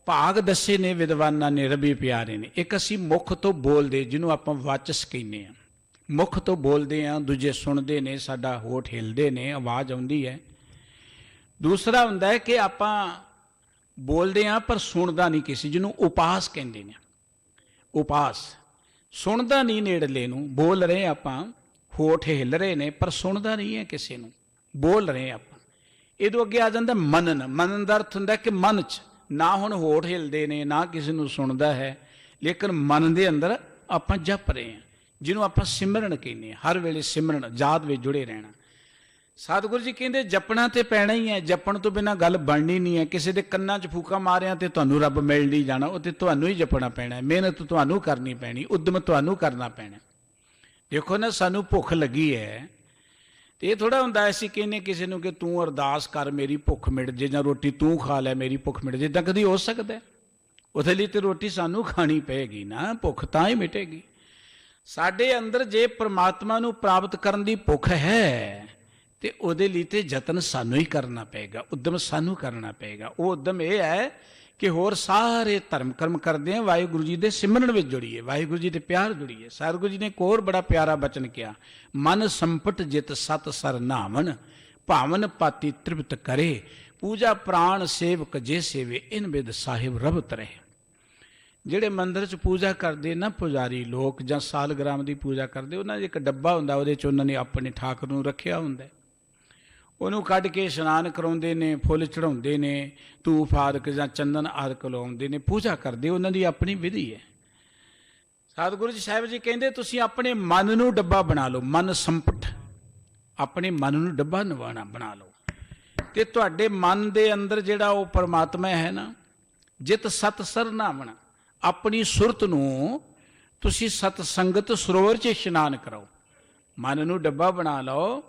ਭਾਗ ਦੱਸੇ ਨੇ ਵਿਦਵਾਨਾਂ ਨੇ, ਰੱਬੀ ਪਿਆਰੇ ਨੇ। ਇੱਕ ਅਸੀਂ ਮੁੱਖ ਤੋਂ ਬੋਲਦੇ, ਜਿਹਨੂੰ ਆਪਾਂ ਵਾਚਸ ਕਹਿੰਦੇ ਹਾਂ, ਮੁੱਖ ਤੋਂ ਬੋਲਦੇ ਹਾਂ, ਦੂਜੇ ਸੁਣਦੇ ਨੇ, ਸਾਡਾ ਹੋਠ ਹਿਲਦੇ ਨੇ, ਆਵਾਜ਼ ਆਉਂਦੀ ਹੈ। ਦੂਸਰਾ ਹੁੰਦਾ ਹੈ ਕਿ ਆਪਾਂ ਬੋਲਦੇ ਹਾਂ ਪਰ ਸੁਣਦਾ ਨਹੀਂ ਕਿਸੇ, ਜਿਹਨੂੰ ਉਪਾਸ ਕਹਿੰਦੇ ਨੇ। ਉਪਾਸ ਸੁਣਦਾ ਨਹੀਂ ਨੇੜਲੇ ਨੂੰ, ਬੋਲ ਰਹੇ ਆਪਾਂ, ਹੋਠ ਹਿੱਲ ਰਹੇ ਨੇ ਪਰ ਸੁਣਦਾ ਨਹੀਂ ਹੈ ਕਿਸੇ ਨੂੰ, ਬੋਲ ਰਹੇ ਆਪਾਂ। ਇਹਦੋਂ ਅੱਗੇ ਆ ਜਾਂਦਾ ਮਨਨ। ਮਨਨ ਦਾ ਅਰਥ ਹੁੰਦਾ ਕਿ ਮਨ 'ਚ ਨਾ ਹੁਣ ਹੋਠ ਹਿਲਦੇ ਨੇ, ਨਾ ਕਿਸੇ ਨੂੰ ਸੁਣਦਾ ਹੈ, ਲੇਕਿਨ ਮਨ ਦੇ ਅੰਦਰ ਆਪਾਂ ਜਪ ਰਹੇ ਹਾਂ, ਜਿਹਨੂੰ ਆਪਾਂ ਸਿਮਰਨ ਕਹਿੰਦੇ ਹਾਂ। ਹਰ ਵੇਲੇ ਸਿਮਰਨ, ਯਾਦ ਵਿੱਚ ਜੁੜੇ ਰਹਿਣਾ। ਸਤਿਗੁਰੂ ਜੀ ਕਹਿੰਦੇ ਜਪਣਾ ਤੇ ਪੈਣਾ ਹੀ ਹੈ, ਜਪਣ ਤੋਂ ਬਿਨਾਂ ਗੱਲ ਬਣਨੀ ਨਹੀਂ ਹੈ। ਕਿਸੇ ਦੇ ਕੰਨਾਂ 'ਚ ਫੂਕਾ ਮਾਰਿਆ ਤੇ ਤੁਹਾਨੂੰ ਰੱਬ ਮਿਲ ਨਹੀਂ ਜਾਣਾ, ਉਹ ਤੇ ਤੁਹਾਨੂੰ ਹੀ ਜਪਣਾ ਪੈਣਾ, ਮਿਹਨਤ ਤੁਹਾਨੂੰ ਕਰਨੀ ਪੈਣੀ, ਉਦਮ ਤੁਹਾਨੂੰ ਕਰਨਾ ਪੈਣਾ। ਦੇਖੋ ਨਾ, ਸਾਨੂੰ ਭੁੱਖ ਲੱਗੀ ਹੈ ਤੇ ਇਹ ਥੋੜ੍ਹਾ ਹੁੰਦਾ ਅਸੀਂ ਕਹਿੰਦੇ ਕਿਸੇ ਨੂੰ ਕਿ ਤੂੰ ਅਰਦਾਸ ਕਰ ਮੇਰੀ ਭੁੱਖ ਮਿਟ ਜੇ, ਜਾਂ ਰੋਟੀ ਤੂੰ ਖਾ ਲੈ ਮੇਰੀ ਭੁੱਖ ਮਿਟ ਜੇ। ਤਾਂ ਕਦੀ ਹੋ ਸਕਦਾ? ਉਹਦੇ ਲਈ ਤੇ ਰੋਟੀ ਸਾਨੂੰ ਖਾਣੀ ਪਏਗੀ ਨਾ, ਭੁੱਖ ਤਾਂ ਹੀ ਮਿਟੇਗੀ। ਸਾਡੇ ਅੰਦਰ ਜੇ ਪ੍ਰਮਾਤਮਾ ਨੂੰ ਪ੍ਰਾਪਤ ਕਰਨ ਦੀ ਭੁੱਖ ਹੈ ਤੇ ਉਹਦੇ ਲਈ ਤੇ ਯਤਨ ਸਾਨੂੰ ਹੀ ਕਰਨਾ ਪਏਗਾ, ਉਦਮ ਸਾਨੂੰ ਕਰਨਾ ਪਏਗਾ। ਉਹ ਉਦਮ ਇਹ ਹੈ ਕਿ ਹੋਰ ਸਾਰੇ ਧਰਮ ਕਰਮ ਕਰਦੇ ਆ, ਵਾਹਿਗੁਰੂ ਜੀ ਦੇ ਸਿਮਰਨ ਵਿੱਚ ਜੁੜੀਏ, ਵਾਹਿਗੁਰੂ ਜੀ ਦੇ ਪਿਆਰ ਜੁੜੀਏ। ਸਤਿਗੁਰੂ ਜੀ ਨੇ ਇੱਕ ਹੋਰ ਬੜਾ ਪਿਆਰਾ ਬਚਨ ਕਿਹਾ, ਮਨ ਸੰਪਟ ਜਿਤ ਸਤ ਸਰ ਨਾਵਨ ਭਾਵਨ ਪਾਤੀ ਤ੍ਰਿਪਤ ਕਰੇ ਪੂਜਾ ਪ੍ਰਾਣ ਸੇਵਕ ਜੇ ਸੇਵੇ ਇਨ ਬਿਦ ਸਾਹਿਬ ਰਬਤ ਰਹੇ। ਜਿਹੜੇ ਮੰਦਿਰ 'ਚ ਪੂਜਾ ਕਰਦੇ ਨਾ ਪੁਜਾਰੀ ਲੋਕ, ਜਾਂ ਸਾਲਗ੍ਰਾਮ ਦੀ ਪੂਜਾ ਕਰਦੇ, ਉਹਨਾਂ 'ਚ ਇੱਕ ਡੱਬਾ ਹੁੰਦਾ, ਉਹਦੇ 'ਚ ਉਹਨਾਂ ਨੇ ਆਪਣੇ ਠਾਕੁਰ ਨੂੰ ਰੱਖਿਆ ਹੁੰਦਾ। ਉਹਨੂੰ ਕੱਢ ਕੇ ਇਸ਼ਨਾਨ ਕਰਾਉਂਦੇ ਨੇ, ਫੁੱਲ ਚੜਾਉਂਦੇ ਨੇ, ਧੂਫ ਆਦਿਕ ਜਾਂ ਚੰਦਨ ਆਦਿਕ ਲਾਉਂਦੇ ਨੇ, ਪੂਜਾ ਕਰਦੇ, ਉਹਨਾਂ ਦੀ ਆਪਣੀ ਵਿਧੀ ਹੈ। ਸਤਿਗੁਰੂ ਜੀ ਸਾਹਿਬ ਜੀ ਕਹਿੰਦੇ ਤੁਸੀਂ ਆਪਣੇ ਮਨ ਨੂੰ ਡੱਬਾ ਬਣਾ ਲਓ, ਮਨ ਸੰਪਟ, ਆਪਣੇ ਮਨ ਨੂੰ ਡੱਬਾ ਨਵਾਣਾ ਬਣਾ ਲਓ, ਤੇ ਤੁਹਾਡੇ ਮਨ ਦੇ ਅੰਦਰ ਜਿਹੜਾ ਉਹ ਪਰਮਾਤਮਾ ਹੈ ਨਾ, ਜਿਤ ਸਤ ਸਰ ਨਾਵਣਾ, ਆਪਣੀ ਸੁਰਤ ਨੂੰ ਤੁਸੀਂ ਸਤ ਸੰਗਤ ਸਰੋਵਰ 'ਚ ਇਸ਼ਨਾਨ ਕਰਾਓ। ਮਨ ਨੂੰ ਡੱਬਾ ਬਣਾ ਲਓ,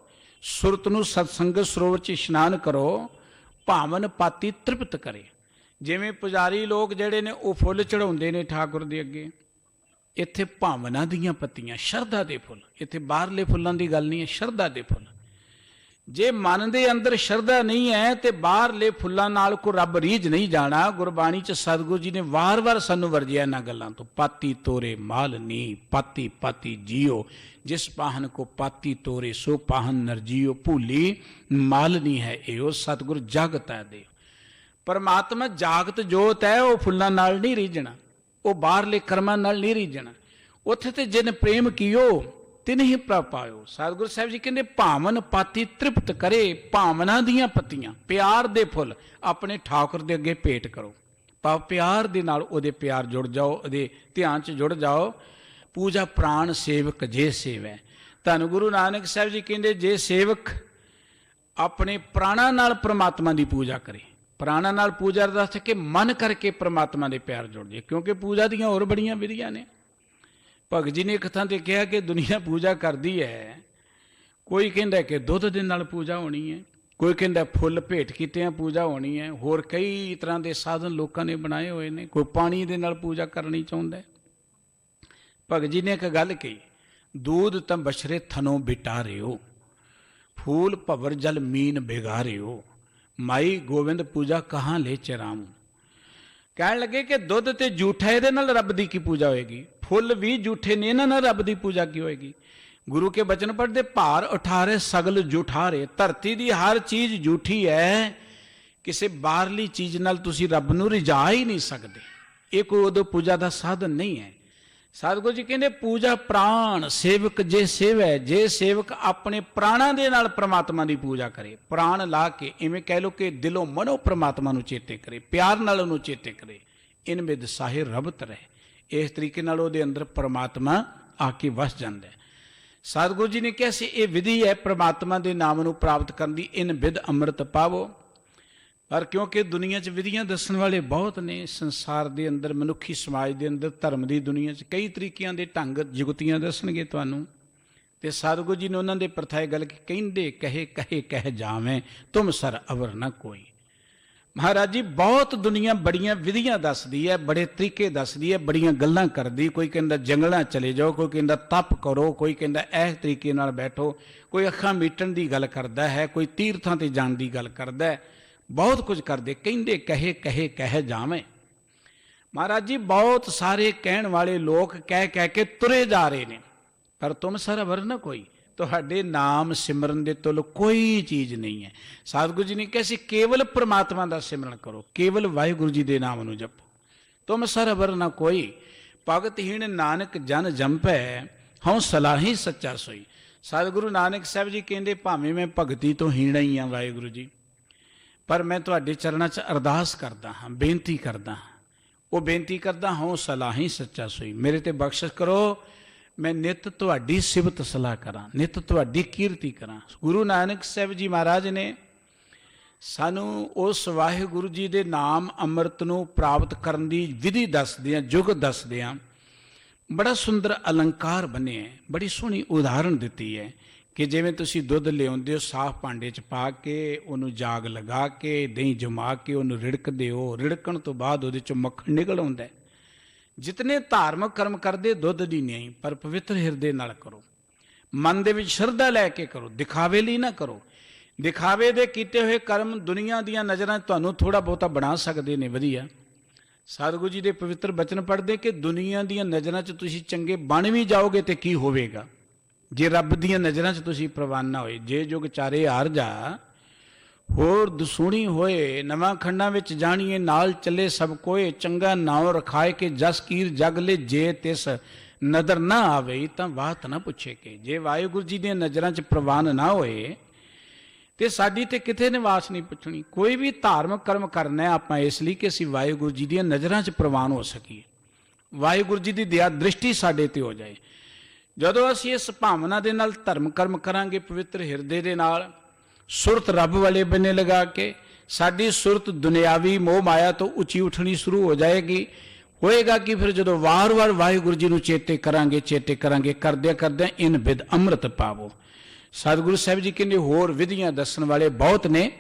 ਸੁਰਤ ਨੂੰ ਸਤਸੰਗਤ ਸਰੋਵਰ 'ਚ ਇਸ਼ਨਾਨ ਕਰੋ, ਭਾਵਨ ਪਾਤੀ ਤ੍ਰਿਪਤ ਕਰੇ। ਜਿਵੇਂ ਪੁਜਾਰੀ ਲੋਕ ਜਿਹੜੇ ਨੇ ਉਹ ਫੁੱਲ ਚੜਾਉਂਦੇ ਨੇ ਠਾਕੁਰ ਦੇ ਅੱਗੇ, ਇੱਥੇ ਭਾਵਨਾ ਦੀਆਂ ਪੱਤੀਆਂ, ਸ਼ਰਧਾ ਦੇ ਫੁੱਲ, ਇੱਥੇ ਬਾਹਰਲੇ ਫੁੱਲਾਂ ਦੀ ਗੱਲ ਨਹੀਂ ਹੈ, ਸ਼ਰਧਾ ਦੇ ਫੁੱਲ। ਜੇ ਮਨ ਦੇ ਅੰਦਰ ਸ਼ਰਧਾ ਨਹੀਂ ਹੈ ਤੇ ਬਾਹਰਲੇ ਫੁੱਲਾਂ ਨਾਲ ਕੋ ਰੱਬ ਰੀਝ ਨਹੀਂ ਜਾਣਾ। ਗੁਰਬਾਣੀ 'ਚ ਸਤਿਗੁਰੂ ਜੀ ਨੇ ਵਾਰ-ਵਾਰ ਸਾਨੂੰ ਵਰਜਿਆ ਇਹਨਾਂ ਗੱਲਾਂ ਤੋਂ, ਪਾਤੀ ਤੋਰੇ ਮਾਲ ਨੀ ਪਾਤੀ ਪਾਤੀ ਜੀਓ, ਜਿਸ ਪਾਹਨ ਕੋ ਪਾਤੀ ਤੋਰੇ ਸੋ ਪਾਹਨ ਨਰਜੀਓ, ਭੂਲੀ ਮਾਲ ਨਹੀਂ ਹੈ ਇਹੋ ਸਤਿਗੁਰ ਜਾਗਤ ਹੈ ਦੇ। ਪਰਮਾਤਮਾ ਜਾਗਤ ਜੋਤ ਹੈ, ਉਹ ਫੁੱਲਾਂ ਨਾਲ ਨਹੀਂ ਰੀਝਣਾ, ਉਹ ਬਾਹਰਲੇ ਕਰਮਾਂ ਨਾਲ ਨਹੀਂ ਰੀਝਣਾ। ਉੱਥੇ ਤੇ ਜਿਨ ਪ੍ਰੇਮ ਕੀਓ ਤਿਨ ਹੀ ਪ੍ਰਭ ਪਾਇਓ। ਸਤਿਗੁਰੂ ਸਾਹਿਬ ਜੀ ਕਹਿੰਦੇ ਭਾਵਨ ਪਾਤੀ ਤ੍ਰਿਪਤ ਕਰੇ, ਭਾਵਨਾ ਦੀਆਂ ਪੱਤੀਆਂ, ਪਿਆਰ ਦੇ ਫੁੱਲ ਆਪਣੇ ਠਾਕੁਰ ਦੇ ਅੱਗੇ ਭੇਟ ਕਰੋ। ਭਾਵ ਪਿਆਰ ਦੇ ਨਾਲ ਉਹਦੇ ਪਿਆਰ ਜੁੜ ਜਾਓ, ਉਹਦੇ ਧਿਆਨ 'ਚ ਜੁੜ ਜਾਓ। ਪੂਜਾ ਪ੍ਰਾਣ ਸੇਵਕ ਜੇ ਸੇਵੈ। ਧੰਨ ਗੁਰੂ ਨਾਨਕ ਸਾਹਿਬ ਜੀ ਕਹਿੰਦੇ ਜੇ ਸੇਵਕ ਆਪਣੇ ਪ੍ਰਾਣਾਂ ਨਾਲ ਪ੍ਰਮਾਤਮਾ ਦੀ ਪੂਜਾ ਕਰੇ, ਪ੍ਰਾਣਾਂ ਨਾਲ ਪੂਜਾ ਦਾ ਅਰਥ ਕਿ ਮਨ ਕਰਕੇ ਪ੍ਰਮਾਤਮਾ ਦੇ ਪਿਆਰ ਜੁੜ ਜੇ, ਕਿਉਂਕਿ ਪੂਜਾ ਦੀਆਂ ਹੋਰ ਬੜੀਆਂ ਵਿਧੀਆਂ ਨੇ। ਭਗਤ ਜੀ ਨੇ ਇੱਕ ਥਾਂ ਤੇ ਕਿਹਾ ਕਿ ਦੁਨੀਆ ਪੂਜਾ ਕਰਦੀ ਹੈ, ਕੋਈ ਕਹਿੰਦਾ ਕਿ ਦੁੱਧ ਦੇ ਨਾਲ ਪੂਜਾ ਹੋਣੀ ਹੈ, ਕੋਈ ਕਹਿੰਦਾ ਫੁੱਲ ਭੇਟ ਕੀਤਿਆਂ ਪੂਜਾ ਹੋਣੀ ਹੈ, ਹੋਰ ਕਈ ਤਰ੍ਹਾਂ ਦੇ ਸਾਧਨ ਲੋਕਾਂ ਨੇ ਬਣਾਏ ਹੋਏ ਨੇ, ਕੋਈ ਪਾਣੀ ਦੇ ਨਾਲ ਪੂਜਾ ਕਰਨੀ ਚਾਹੁੰਦਾ। ਭਗਤ ਜੀ ਨੇ ਇੱਕ ਗੱਲ ਕਹੀ, दूध तम बछरे थनों बिटारियो, फूल भवर जल मीन बिगारियो, माई गोविंद पूजा कहाँ ले चराऊं। कहने लगे कि दुध ते झूठा इहदे नाल रब दी की पूजा होएगी, फुल भी झूठे ने इन्हां नाल रब दी पूजा की होएगी। गुरु के बचन पढ़ते भार उठारे सगल झूठारे, धरती दी हर चीज़ झूठी है, किसी बाहरली चीज़ नाल तुसी रब नूं रिझा ही नहीं सकते, ये कोई उदों पूजा का साधन नहीं है। सतगुरु जी कहते पूजा प्राण सेवक जे सेवै, जे सेवक अपने प्राणा दे नाल परमात्मा की पूजा करे, प्राण ला के इवें कह लो कि दिलों मनो परमात्मा नूं चेते करे, प्यार नाल उहनूं चेते करे, इन विद साहिर रबत रहे। इस तरीके नाल उहदे अंदर परमात्मा आके वस जांदा है। ਸਤਿਗੁਰੂ ਜੀ ਨੇ ਕਿਹਾ ਸੀ ਇਹ ਵਿਧੀ ਹੈ ਪ੍ਰਮਾਤਮਾ ਦੇ ਨਾਮ ਨੂੰ ਪ੍ਰਾਪਤ ਕਰਨ ਦੀ, ਇਨ ਵਿਧ ਅੰਮ੍ਰਿਤ ਪਾਵੋ। ਪਰ ਕਿਉਂਕਿ ਦੁਨੀਆ 'ਚ ਵਿਧੀਆਂ ਦੱਸਣ ਵਾਲੇ ਬਹੁਤ ਨੇ, ਸੰਸਾਰ ਦੇ ਅੰਦਰ, ਮਨੁੱਖੀ ਸਮਾਜ ਦੇ ਅੰਦਰ, ਧਰਮ ਦੀ ਦੁਨੀਆ 'ਚ ਕਈ ਤਰੀਕਿਆਂ ਦੇ ਢੰਗ ਜੁਗਤੀਆਂ ਦੱਸਣਗੇ ਤੁਹਾਨੂੰ। ਤੇ ਸਤਿਗੁਰੂ ਜੀ ਨੇ ਉਹਨਾਂ ਦੇ ਪ੍ਰਥਾਏ ਗੱਲ ਕਿ ਕਹਿੰਦੇ ਕਹੇ ਕਹੇ ਕਹਿ ਜਾਵੇਂ ਤੁਮ ਸਰ ਅਵਰ ਨਾ ਕੋਈ। ਮਹਾਰਾਜ ਜੀ ਬਹੁਤ ਦੁਨੀਆ ਬੜੀਆਂ ਵਿਧੀਆਂ ਦੱਸਦੀ ਹੈ, ਬੜੇ ਤਰੀਕੇ ਦੱਸਦੀ ਹੈ, ਬੜੀਆਂ ਗੱਲਾਂ ਕਰਦੀ। ਕੋਈ ਕਹਿੰਦਾ ਜੰਗਲਾਂ ਚਲੇ ਜਾਓ, ਕੋਈ ਕਹਿੰਦਾ ਤਪ ਕਰੋ, ਕੋਈ ਕਹਿੰਦਾ ਇਸ ਤਰੀਕੇ ਨਾਲ ਬੈਠੋ, ਕੋਈ ਅੱਖਾਂ ਮੀਟਣ ਦੀ ਗੱਲ ਕਰਦਾ ਹੈ, ਕੋਈ ਤੀਰਥਾਂ ਤੇ ਜਾਣ ਦੀ ਗੱਲ ਕਰਦਾ ਹੈ, ਬਹੁਤ ਕੁਝ ਕਰਦੇ। ਕਹਿੰਦੇ ਕਹੇ ਕਹੇ ਕਹਿ ਜਾਵੇਂ। ਮਹਾਰਾਜ ਜੀ ਬਹੁਤ ਸਾਰੇ ਕਹਿਣ ਵਾਲੇ ਲੋਕ ਕਹਿ ਕਹਿ ਕੇ ਤੁਰੇ ਜਾ ਰਹੇ ਨੇ, ਪਰ ਤੁਮ ਸਰ ਅਵਰ ਨਾ ਕੋਈ, ਤੁਹਾਡੇ ਨਾਮ ਸਿਮਰਨ ਦੇ ਤੁਲ ਕੋਈ ਚੀਜ਼ ਨਹੀਂ ਹੈ। ਸਤਿਗੁਰੂ ਜੀ ਨੇ ਕਿਹਾ ਸੀ ਕੇਵਲ ਪ੍ਰਮਾਤਮਾ ਦਾ ਸਿਮਰਨ ਕਰੋ, ਕੇਵਲ ਵਾਹਿਗੁਰੂ ਜੀ ਦੇ ਨਾਮ ਨੂੰ ਜਪੋ। ਤੁਮ ਸਰ ਅਵਰ ਨਾ ਕੋਈ, ਭਗਤਹੀਣ ਨਾਨਕ ਜਨ ਜੰਪੈ, ਹਉ ਸਲਾਹੀ ਸੱਚਾ ਸੋਈ। ਸਤਿਗੁਰੂ ਨਾਨਕ ਸਾਹਿਬ ਜੀ ਕਹਿੰਦੇ ਭਾਵੇਂ ਮੈਂ ਭਗਤੀ ਤੋਂ ਹੀਣਾ ਹੀ ਹਾਂ ਵਾਹਿਗੁਰੂ ਜੀ, ਪਰ ਮੈਂ ਤੁਹਾਡੇ ਚਰਨਾਂ 'ਚ ਅਰਦਾਸ ਕਰਦਾ ਹਾਂ, ਬੇਨਤੀ ਕਰਦਾ ਹਾਂ। ਉਹ ਬੇਨਤੀ ਕਰਦਾ ਹਉ ਸਲਾਹੀ ਸੱਚਾ ਸੋਈ, ਮੇਰੇ ਤੇ ਬਖਸ਼ਿਸ਼ ਕਰੋ, ਮੈਂ ਨਿਤ ਤੁਹਾਡੀ ਸਿਫਤ ਸਲਾਹ ਕਰਾਂ, ਨਿਤ ਤੁਹਾਡੀ ਕੀਰਤੀ ਕਰਾਂ। ਗੁਰੂ ਨਾਨਕ ਸਾਹਿਬ ਜੀ ਮਹਾਰਾਜ ਨੇ ਸਾਨੂੰ ਉਸ ਵਾਹਿਗੁਰੂ ਜੀ ਦੇ ਨਾਮ ਅੰਮ੍ਰਿਤ ਨੂੰ ਪ੍ਰਾਪਤ ਕਰਨ ਦੀ ਵਿਧੀ ਦੱਸਦਿਆਂ, ਯੁਗ ਦੱਸਦਿਆਂ ਬੜਾ ਸੁੰਦਰ ਅਲੰਕਾਰ ਬੰਨ੍ਹਿਆ, ਬੜੀ ਸੋਹਣੀ ਉਦਾਹਰਣ ਦਿੱਤੀ ਹੈ ਕਿ ਜਿਵੇਂ ਤੁਸੀਂ ਦੁੱਧ ਲਿਆਉਂਦੇ ਹੋ, ਸਾਫ਼ ਭਾਂਡੇ 'ਚ ਪਾ ਕੇ ਉਹਨੂੰ ਜਾਗ ਲਗਾ ਕੇ ਦਹੀਂ ਜਮਾ ਕੇ ਉਹਨੂੰ ਰਿੜਕਦੇ ਹੋ, ਰਿੜਕਣ ਤੋਂ ਬਾਅਦ ਉਹਦੇ 'ਚੋਂ ਮੱਖਣ ਨਿਕਲ ਆਉਂਦਾ। ਜਿਤਨੇ ਧਾਰਮਿਕ ਕਰਮ ਕਰਦੇ ਦੁੱਧ ਦੀ ਨਹੀਂ, ਪਰ ਪਵਿੱਤਰ ਹਿਰਦੇ ਨਾਲ ਕਰੋ, ਮਨ ਦੇ ਵਿੱਚ ਸ਼ਰਧਾ ਲੈ ਕੇ ਕਰੋ, ਦਿਖਾਵੇ ਲਈ ਨਾ ਕਰੋ। ਦਿਖਾਵੇ ਦੇ ਕੀਤੇ ਹੋਏ ਕਰਮ ਦੁਨੀਆ ਦੀਆਂ ਨਜ਼ਰਾਂ 'ਚ ਤੁਹਾਨੂੰ ਥੋੜ੍ਹਾ ਬਹੁਤਾ ਬਣਾ ਸਕਦੇ ਨੇ ਵਧੀਆ। ਸਤਿਗੁਰੂ ਜੀ ਦੇ ਪਵਿੱਤਰ ਬਚਨ ਪੜ੍ਹਦੇ ਕਿ ਦੁਨੀਆ ਦੀਆਂ ਨਜ਼ਰਾਂ 'ਚ ਤੁਸੀਂ ਚੰਗੇ ਬਣ ਵੀ ਜਾਓਗੇ ਤੇ ਕੀ ਹੋਵੇਗਾ ਜੇ ਰੱਬ ਦੀਆਂ ਨਜ਼ਰਾਂ 'ਚ ਤੁਸੀਂ ਪ੍ਰਵਾਨ ਨਾ ਹੋਏ। ਜੇ ਜੁਗ ਚਾਰੇ ਹਾਰ ਜਾ ਹੋਰ ਦਸੂਣੀ ਹੋਏ, ਨਵਾਂ ਖੰਡਾਂ ਵਿੱਚ ਜਾਣੀਏ ਨਾਲ ਚੱਲੇ ਸਭ ਕੋਏ, ਚੰਗਾ ਨਾਉ ਰਖਾਏ ਕੇ ਜਸ ਕੀਰ ਜਗ ਲੈ, ਜੇ ਤਿਸ ਨਦਰ ਨਾ ਆਵੇ ਤਾਂ ਬਾਤ ਨਾ ਪੁੱਛੇ ਕੇ। ਜੇ ਵਾਹਿਗੁਰੂ ਜੀ ਦੀਆਂ ਨਜ਼ਰਾਂ 'ਚ ਪ੍ਰਵਾਨ ਨਾ ਹੋਏ ਤੇ ਸਾਡੀ ਤੇ ਕਿਤੇ ਨਿਵਾਸ ਨਹੀਂ ਪੁੱਛਣੀ। ਕੋਈ ਵੀ ਧਾਰਮਿਕ ਕਰਮ ਕਰਨਾ ਆਪਾਂ ਇਸ ਲਈ ਕਿ ਅਸੀਂ ਵਾਹਿਗੁਰੂ ਜੀ ਦੀਆਂ ਨਜ਼ਰਾਂ 'ਚ ਪ੍ਰਵਾਨ ਹੋ ਸਕੀਏ, ਵਾਹਿਗੁਰੂ ਜੀ ਦੀ ਦਇਆ ਦ੍ਰਿਸ਼ਟੀ ਸਾਡੇ ਤੇ ਹੋ ਜਾਏ। ਜਦੋਂ ਅਸੀਂ ਇਸ ਭਾਵਨਾ ਦੇ ਨਾਲ ਧਰਮ ਕਰਮ ਕਰਾਂਗੇ, ਪਵਿੱਤਰ ਹਿਰਦੇ ਦੇ ਨਾਲ, ਸੁਰਤ ਰੱਬ ਵਾਲੇ ਬੰਨੇ ਲਗਾ ਕੇ, ਸਾਡੀ ਸੁਰਤ ਦੁਨਿਆਵੀ ਮੋਹ ਮਾਇਆ ਤੋਂ ਉੱਚੀ ਉੱਠਣੀ ਸ਼ੁਰੂ ਹੋ ਜਾਏਗੀ। ਹੋਏਗਾ ਕਿ ਫਿਰ ਜਦੋਂ ਵਾਰ-ਵਾਰ ਵਾਹਿਗੁਰੂ ਜੀ ਨੂੰ ਚੇਤੇ ਕਰਾਂਗੇ, ਕਰਦਿਆਂ ਕਰਦਿਆਂ ਇਨ ਵਿਦ ਅੰਮ੍ਰਿਤ ਪਾਵੋ। ਸਤਿਗੁਰੂ ਸਾਹਿਬ ਜੀ ਕਹਿੰਦੇ ਹੋਰ ਵਿਧੀਆਂ ਦੱਸਣ ਵਾਲੇ ਬਹੁਤ ਨੇ,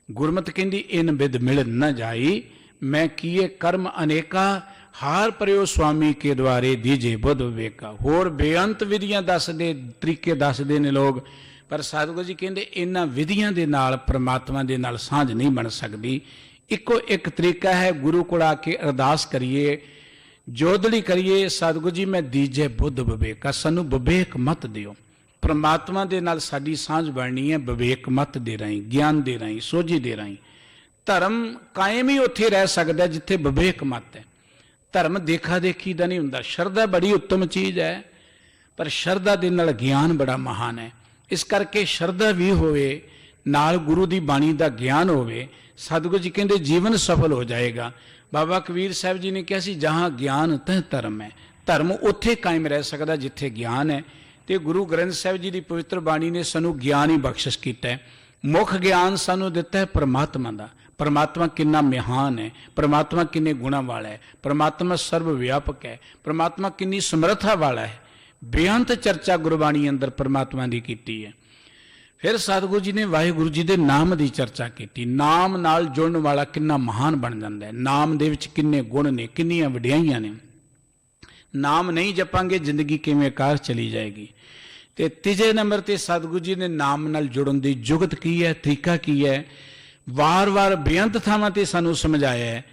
ਗੁਰਮਤਿ ਕਹਿੰਦੀ ਇਨ ਵਿਦ ਮਿਲ ਨਾ ਜਾਈ, ਮੈਂ ਕੀਏ ਕਰਮ ਅਨੇਕਾ, ਹਾਰ ਪਰਿਓ ਸੁਆਮੀ ਕੇ ਦੁਆਰੇ ਦੀਜੇ ਬੁੱਧ ਵਿਵੇਕਾ। ਹੋਰ ਬੇਅੰਤ ਵਿਧੀਆਂ ਦੱਸਦੇ, ਤਰੀਕੇ ਦੱਸਦੇ ਨੇ ਲੋਕ, ਪਰ ਸਤਿਗੁਰੂ ਜੀ ਕਹਿੰਦੇ ਇਹਨਾਂ ਵਿਧੀਆਂ ਦੇ ਨਾਲ ਪ੍ਰਮਾਤਮਾ ਦੇ ਨਾਲ ਸਾਂਝ ਨਹੀਂ ਬਣ ਸਕਦੀ। ਇੱਕੋ ਇੱਕ ਤਰੀਕਾ ਹੈ, ਗੁਰੂ ਕੋਲ ਆ ਕੇ ਅਰਦਾਸ ਕਰੀਏ, ਜੋਦੜੀ ਕਰੀਏ, ਸਤਿਗੁਰੂ ਜੀ ਮੈਂ ਦੀਜੇ ਬੁੱਧ ਵਿਵੇਕਾ, ਸਾਨੂੰ ਵਿਵੇਕ ਮਤ ਦਿਓ। ਪ੍ਰਮਾਤਮਾ ਦੇ ਨਾਲ ਸਾਡੀ ਸਾਂਝ ਬਣਨੀ ਹੈ ਵਿਵੇਕ ਮਤ ਦੇ ਰਾਹੀਂ, ਗਿਆਨ ਦੇ ਰਾਹੀਂ, ਸੋਝੀ ਦੇ ਰਾਹੀਂ। ਧਰਮ ਕਾਇਮ ਹੀ ਉੱਥੇ ਰਹਿ ਸਕਦਾ ਜਿੱਥੇ ਵਿਵੇਕ ਮਤ ਹੈ। ਧਰਮ ਦੇਖਾ ਦੇਖੀ ਦਾ ਨਹੀਂ ਹੁੰਦਾ। ਸ਼ਰਧਾ ਬੜੀ ਉੱਤਮ ਚੀਜ਼ ਹੈ, ਪਰ ਸ਼ਰਧਾ ਦੇ ਨਾਲ ਗਿਆਨ ਬੜਾ ਮਹਾਨ ਹੈ। ਇਸ ਕਰਕੇ ਸ਼ਰਧਾ ਵੀ ਹੋਵੇ, ਨਾਲ ਗੁਰੂ ਦੀ ਬਾਣੀ ਦਾ ਗਿਆਨ ਹੋਵੇ, ਸਤਿਗੁਰੂ ਜੀ ਕਹਿੰਦੇ ਜੀਵਨ ਸਫਲ ਹੋ ਜਾਏਗਾ। ਬਾਬਾ ਕਬੀਰ ਸਾਹਿਬ ਜੀ ਨੇ ਕਿਹਾ ਸੀ ਜਹਾਂ ਗਿਆਨ ਤਹ ਧਰਮ ਹੈ। ਧਰਮ ਉੱਥੇ ਕਾਇਮ ਰਹਿ ਸਕਦਾ ਜਿੱਥੇ ਗਿਆਨ ਹੈ। ਤੇ ਗੁਰੂ ਗ੍ਰੰਥ ਸਾਹਿਬ ਜੀ ਦੀ ਪਵਿੱਤਰ ਬਾਣੀ ਨੇ ਸਾਨੂੰ ਗਿਆਨ ਹੀ ਬਖਸ਼ਿਸ਼ ਕੀਤਾ ਹੈ। ਮੁੱਖ ਗਿਆਨ ਸਾਨੂੰ ਦਿੱਤਾ ਹੈ ਪਰਮਾਤਮਾ ਦਾ। ਪਰਮਾਤਮਾ ਕਿੰਨਾ ਮਹਾਨ ਹੈ, ਪਰਮਾਤਮਾ ਕਿੰਨੇ ਗੁਣਾਂ ਵਾਲਾ ਹੈ, ਪਰਮਾਤਮਾ ਸਰਬ ਵਿਆਪਕ ਹੈ, ਪਰਮਾਤਮਾ ਕਿੰਨੀ ਸਮਰੱਥਾ ਵਾਲਾ ਹੈ। ਬੇਅੰਤ ਚਰਚਾ ਗੁਰਬਾਣੀ ਅੰਦਰ ਪਰਮਾਤਮਾ ਦੀ ਕੀਤੀ ਹੈ। ਫਿਰ ਸਤਿਗੁਰੂ ਜੀ ਨੇ ਵਾਹਿਗੁਰੂ ਜੀ ਦੇ ਨਾਮ ਦੀ ਚਰਚਾ ਕੀਤੀ। ਨਾਮ ਨਾਲ ਜੁੜਨ ਵਾਲਾ ਕਿੰਨਾ ਮਹਾਨ ਬਣ ਜਾਂਦਾ ਹੈ। ਨਾਮ ਦੇ ਵਿੱਚ ਕਿੰਨੇ ਗੁਣ ਨੇ, ਕਿੰਨੀਆਂ ਵਡਿਆਈਆਂ ਨੇ। ਨਾਮ ਨਹੀਂ ਜਪਾਂਗੇ ਜ਼ਿੰਦਗੀ ਕਿਵੇਂ ਕਾਰ ਚਲੀ ਜਾਏਗੀ। ਤੇ ਤੀਜੇ ਨੰਬਰ ਤੇ ਸਤਿਗੁਰੂ ਜੀ ਨੇ ਨਾਮ ਨਾਲ ਜੁੜਨ ਦੀ ਜੁਗਤ ਕੀ ਹੈ, ਤਰੀਕਾ ਕੀ ਹੈ, ਵਾਰ-ਵਾਰ ਬੇਅੰਤ ਥਾਵਾਂ ਤੇ ਸਾਨੂੰ ਸਮਝਾਇਆ ਹੈ।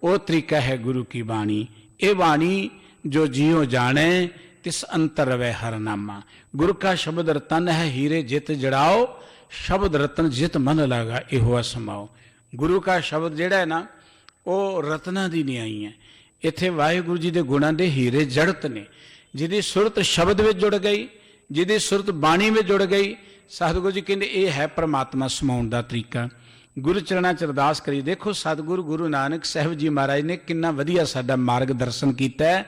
ਉਹ ਤਰੀਕਾ ਹੈ ਗੁਰੂ ਕੀ ਬਾਣੀ। ਇਹ ਬਾਣੀ ਜੋ ਜੀਉ ਜਾਣੇ ਤਿਸ ਅੰਤਰ ਰਵੈ ਹਰ ਨਾਮਾ। ਗੁਰੂ ਕਾ ਸ਼ਬਦ ਰਤਨ ਹੈ, ਹੀਰੇ ਜਿਤ ਜੜਾਓ, ਸ਼ਬਦ ਰਤਨ ਜਿਤ ਮਨ ਲਾਗਾ ਇਹੋ ਅਸਮਾਓ। ਗੁਰੂ ਕਾ ਸ਼ਬਦ ਜਿਹੜਾ ਹੈ ਨਾ, ਉਹ ਰਤਨਾਂ ਦੀ ਨਿਆਈ ਹੈ। ਇੱਥੇ ਵਾਹਿਗੁਰੂ ਜੀ ਦੇ ਗੁਣਾਂ ਦੇ ਹੀਰੇ ਜੜਤ ਨੇ। ਜਿਹਦੀ ਸੁਰਤ ਸ਼ਬਦ ਵਿੱਚ ਜੁੜ ਗਈ, ਜਿਹਦੀ ਸੁਰਤ ਬਾਣੀ ਵਿੱਚ ਜੁੜ ਗਈ, ਸਤਿਗੁਰੂ ਜੀ ਕਹਿੰਦੇ ਇਹ ਹੈ ਪਰਮਾਤਮਾ ਸਮਾਉਣ ਦਾ ਤਰੀਕਾ। ਗੁਰੂ ਚਰਨਾਂ 'ਚ ਅਰਦਾਸ ਕਰੀ। ਦੇਖੋ ਸਤਿਗੁਰੂ ਗੁਰੂ ਨਾਨਕ ਸਾਹਿਬ ਜੀ ਮਹਾਰਾਜ ਨੇ ਕਿੰਨਾ ਵਧੀਆ ਸਾਡਾ ਮਾਰਗ ਦਰਸ਼ਨ ਕੀਤਾ ਹੈ।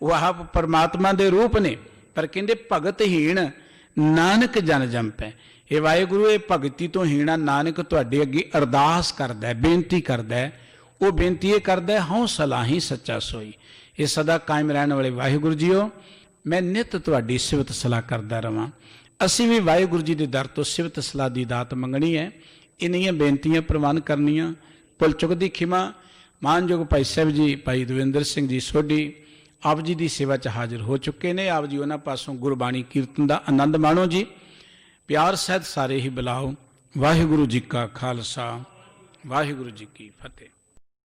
ਉਹ ਆਪ ਪਰਮਾਤਮਾ ਦੇ ਰੂਪ ਨੇ, ਪਰ ਕਹਿੰਦੇ ਭਗਤਹੀਣ ਨਾਨਕ ਜਨ ਜੰਪੈ। ਇਹ ਵਾਹਿਗੁਰੂ, ਇਹ ਭਗਤੀ ਤੋਂ ਹੀਣਾ ਨਾਨਕ ਤੁਹਾਡੇ ਅੱਗੇ ਅਰਦਾਸ ਕਰਦਾ ਹੈ, ਬੇਨਤੀ ਕਰਦਾ ਹੈ। ਉਹ ਬੇਨਤੀ ਇਹ ਕਰਦਾ ਹੈ, ਹਉ ਸਲਾਹੀ ਸੱਚਾ ਸੋਈ। ਇਹ ਸਦਾ ਕਾਇਮ ਰਹਿਣ ਵਾਲੇ ਵਾਹਿਗੁਰੂ ਜੀਓ, ਮੈਂ ਨਿੱਤ ਤੁਹਾਡੀ ਸਿਫਤ ਸਲਾਹ ਕਰਦਾ ਰਵਾਂ। ਅਸੀਂ ਵੀ ਵਾਹਿਗੁਰੂ ਜੀ ਦੇ ਦਰ ਤੋਂ ਸਿਫਤ ਸਲਾਹ ਦੀ ਦਾਤ ਮੰਗਣੀ ਹੈ। ਇੰਨੀਆਂ ਬੇਨਤੀਆਂ ਪ੍ਰਵਾਨ ਕਰਨੀਆਂ। ਭੁੱਲ ਚੁੱਕ ਦੀ ਖਿਮਾ। ਮਾਨਯੋਗ ਭਾਈ ਸਾਹਿਬ ਜੀ, ਭਾਈ ਦਵਿੰਦਰ ਸਿੰਘ ਜੀ ਸੋਢੀ ਆਪ ਜੀ ਦੀ ਸੇਵਾ 'ਚ ਹਾਜ਼ਰ ਹੋ ਚੁੱਕੇ ਨੇ। ਆਪ ਜੀ ਉਹਨਾਂ ਪਾਸੋਂ ਗੁਰਬਾਣੀ ਕੀਰਤਨ ਦਾ ਆਨੰਦ ਮਾਣੋ ਜੀ। ਪਿਆਰ ਸਹਿਤ ਸਾਰੇ ਹੀ ਬੁਲਾਓ। ਵਾਹਿਗੁਰੂ ਜੀ ਕਾ ਖਾਲਸਾ, ਵਾਹਿਗੁਰੂ ਜੀ ਕੀ ਫਤਿਹ।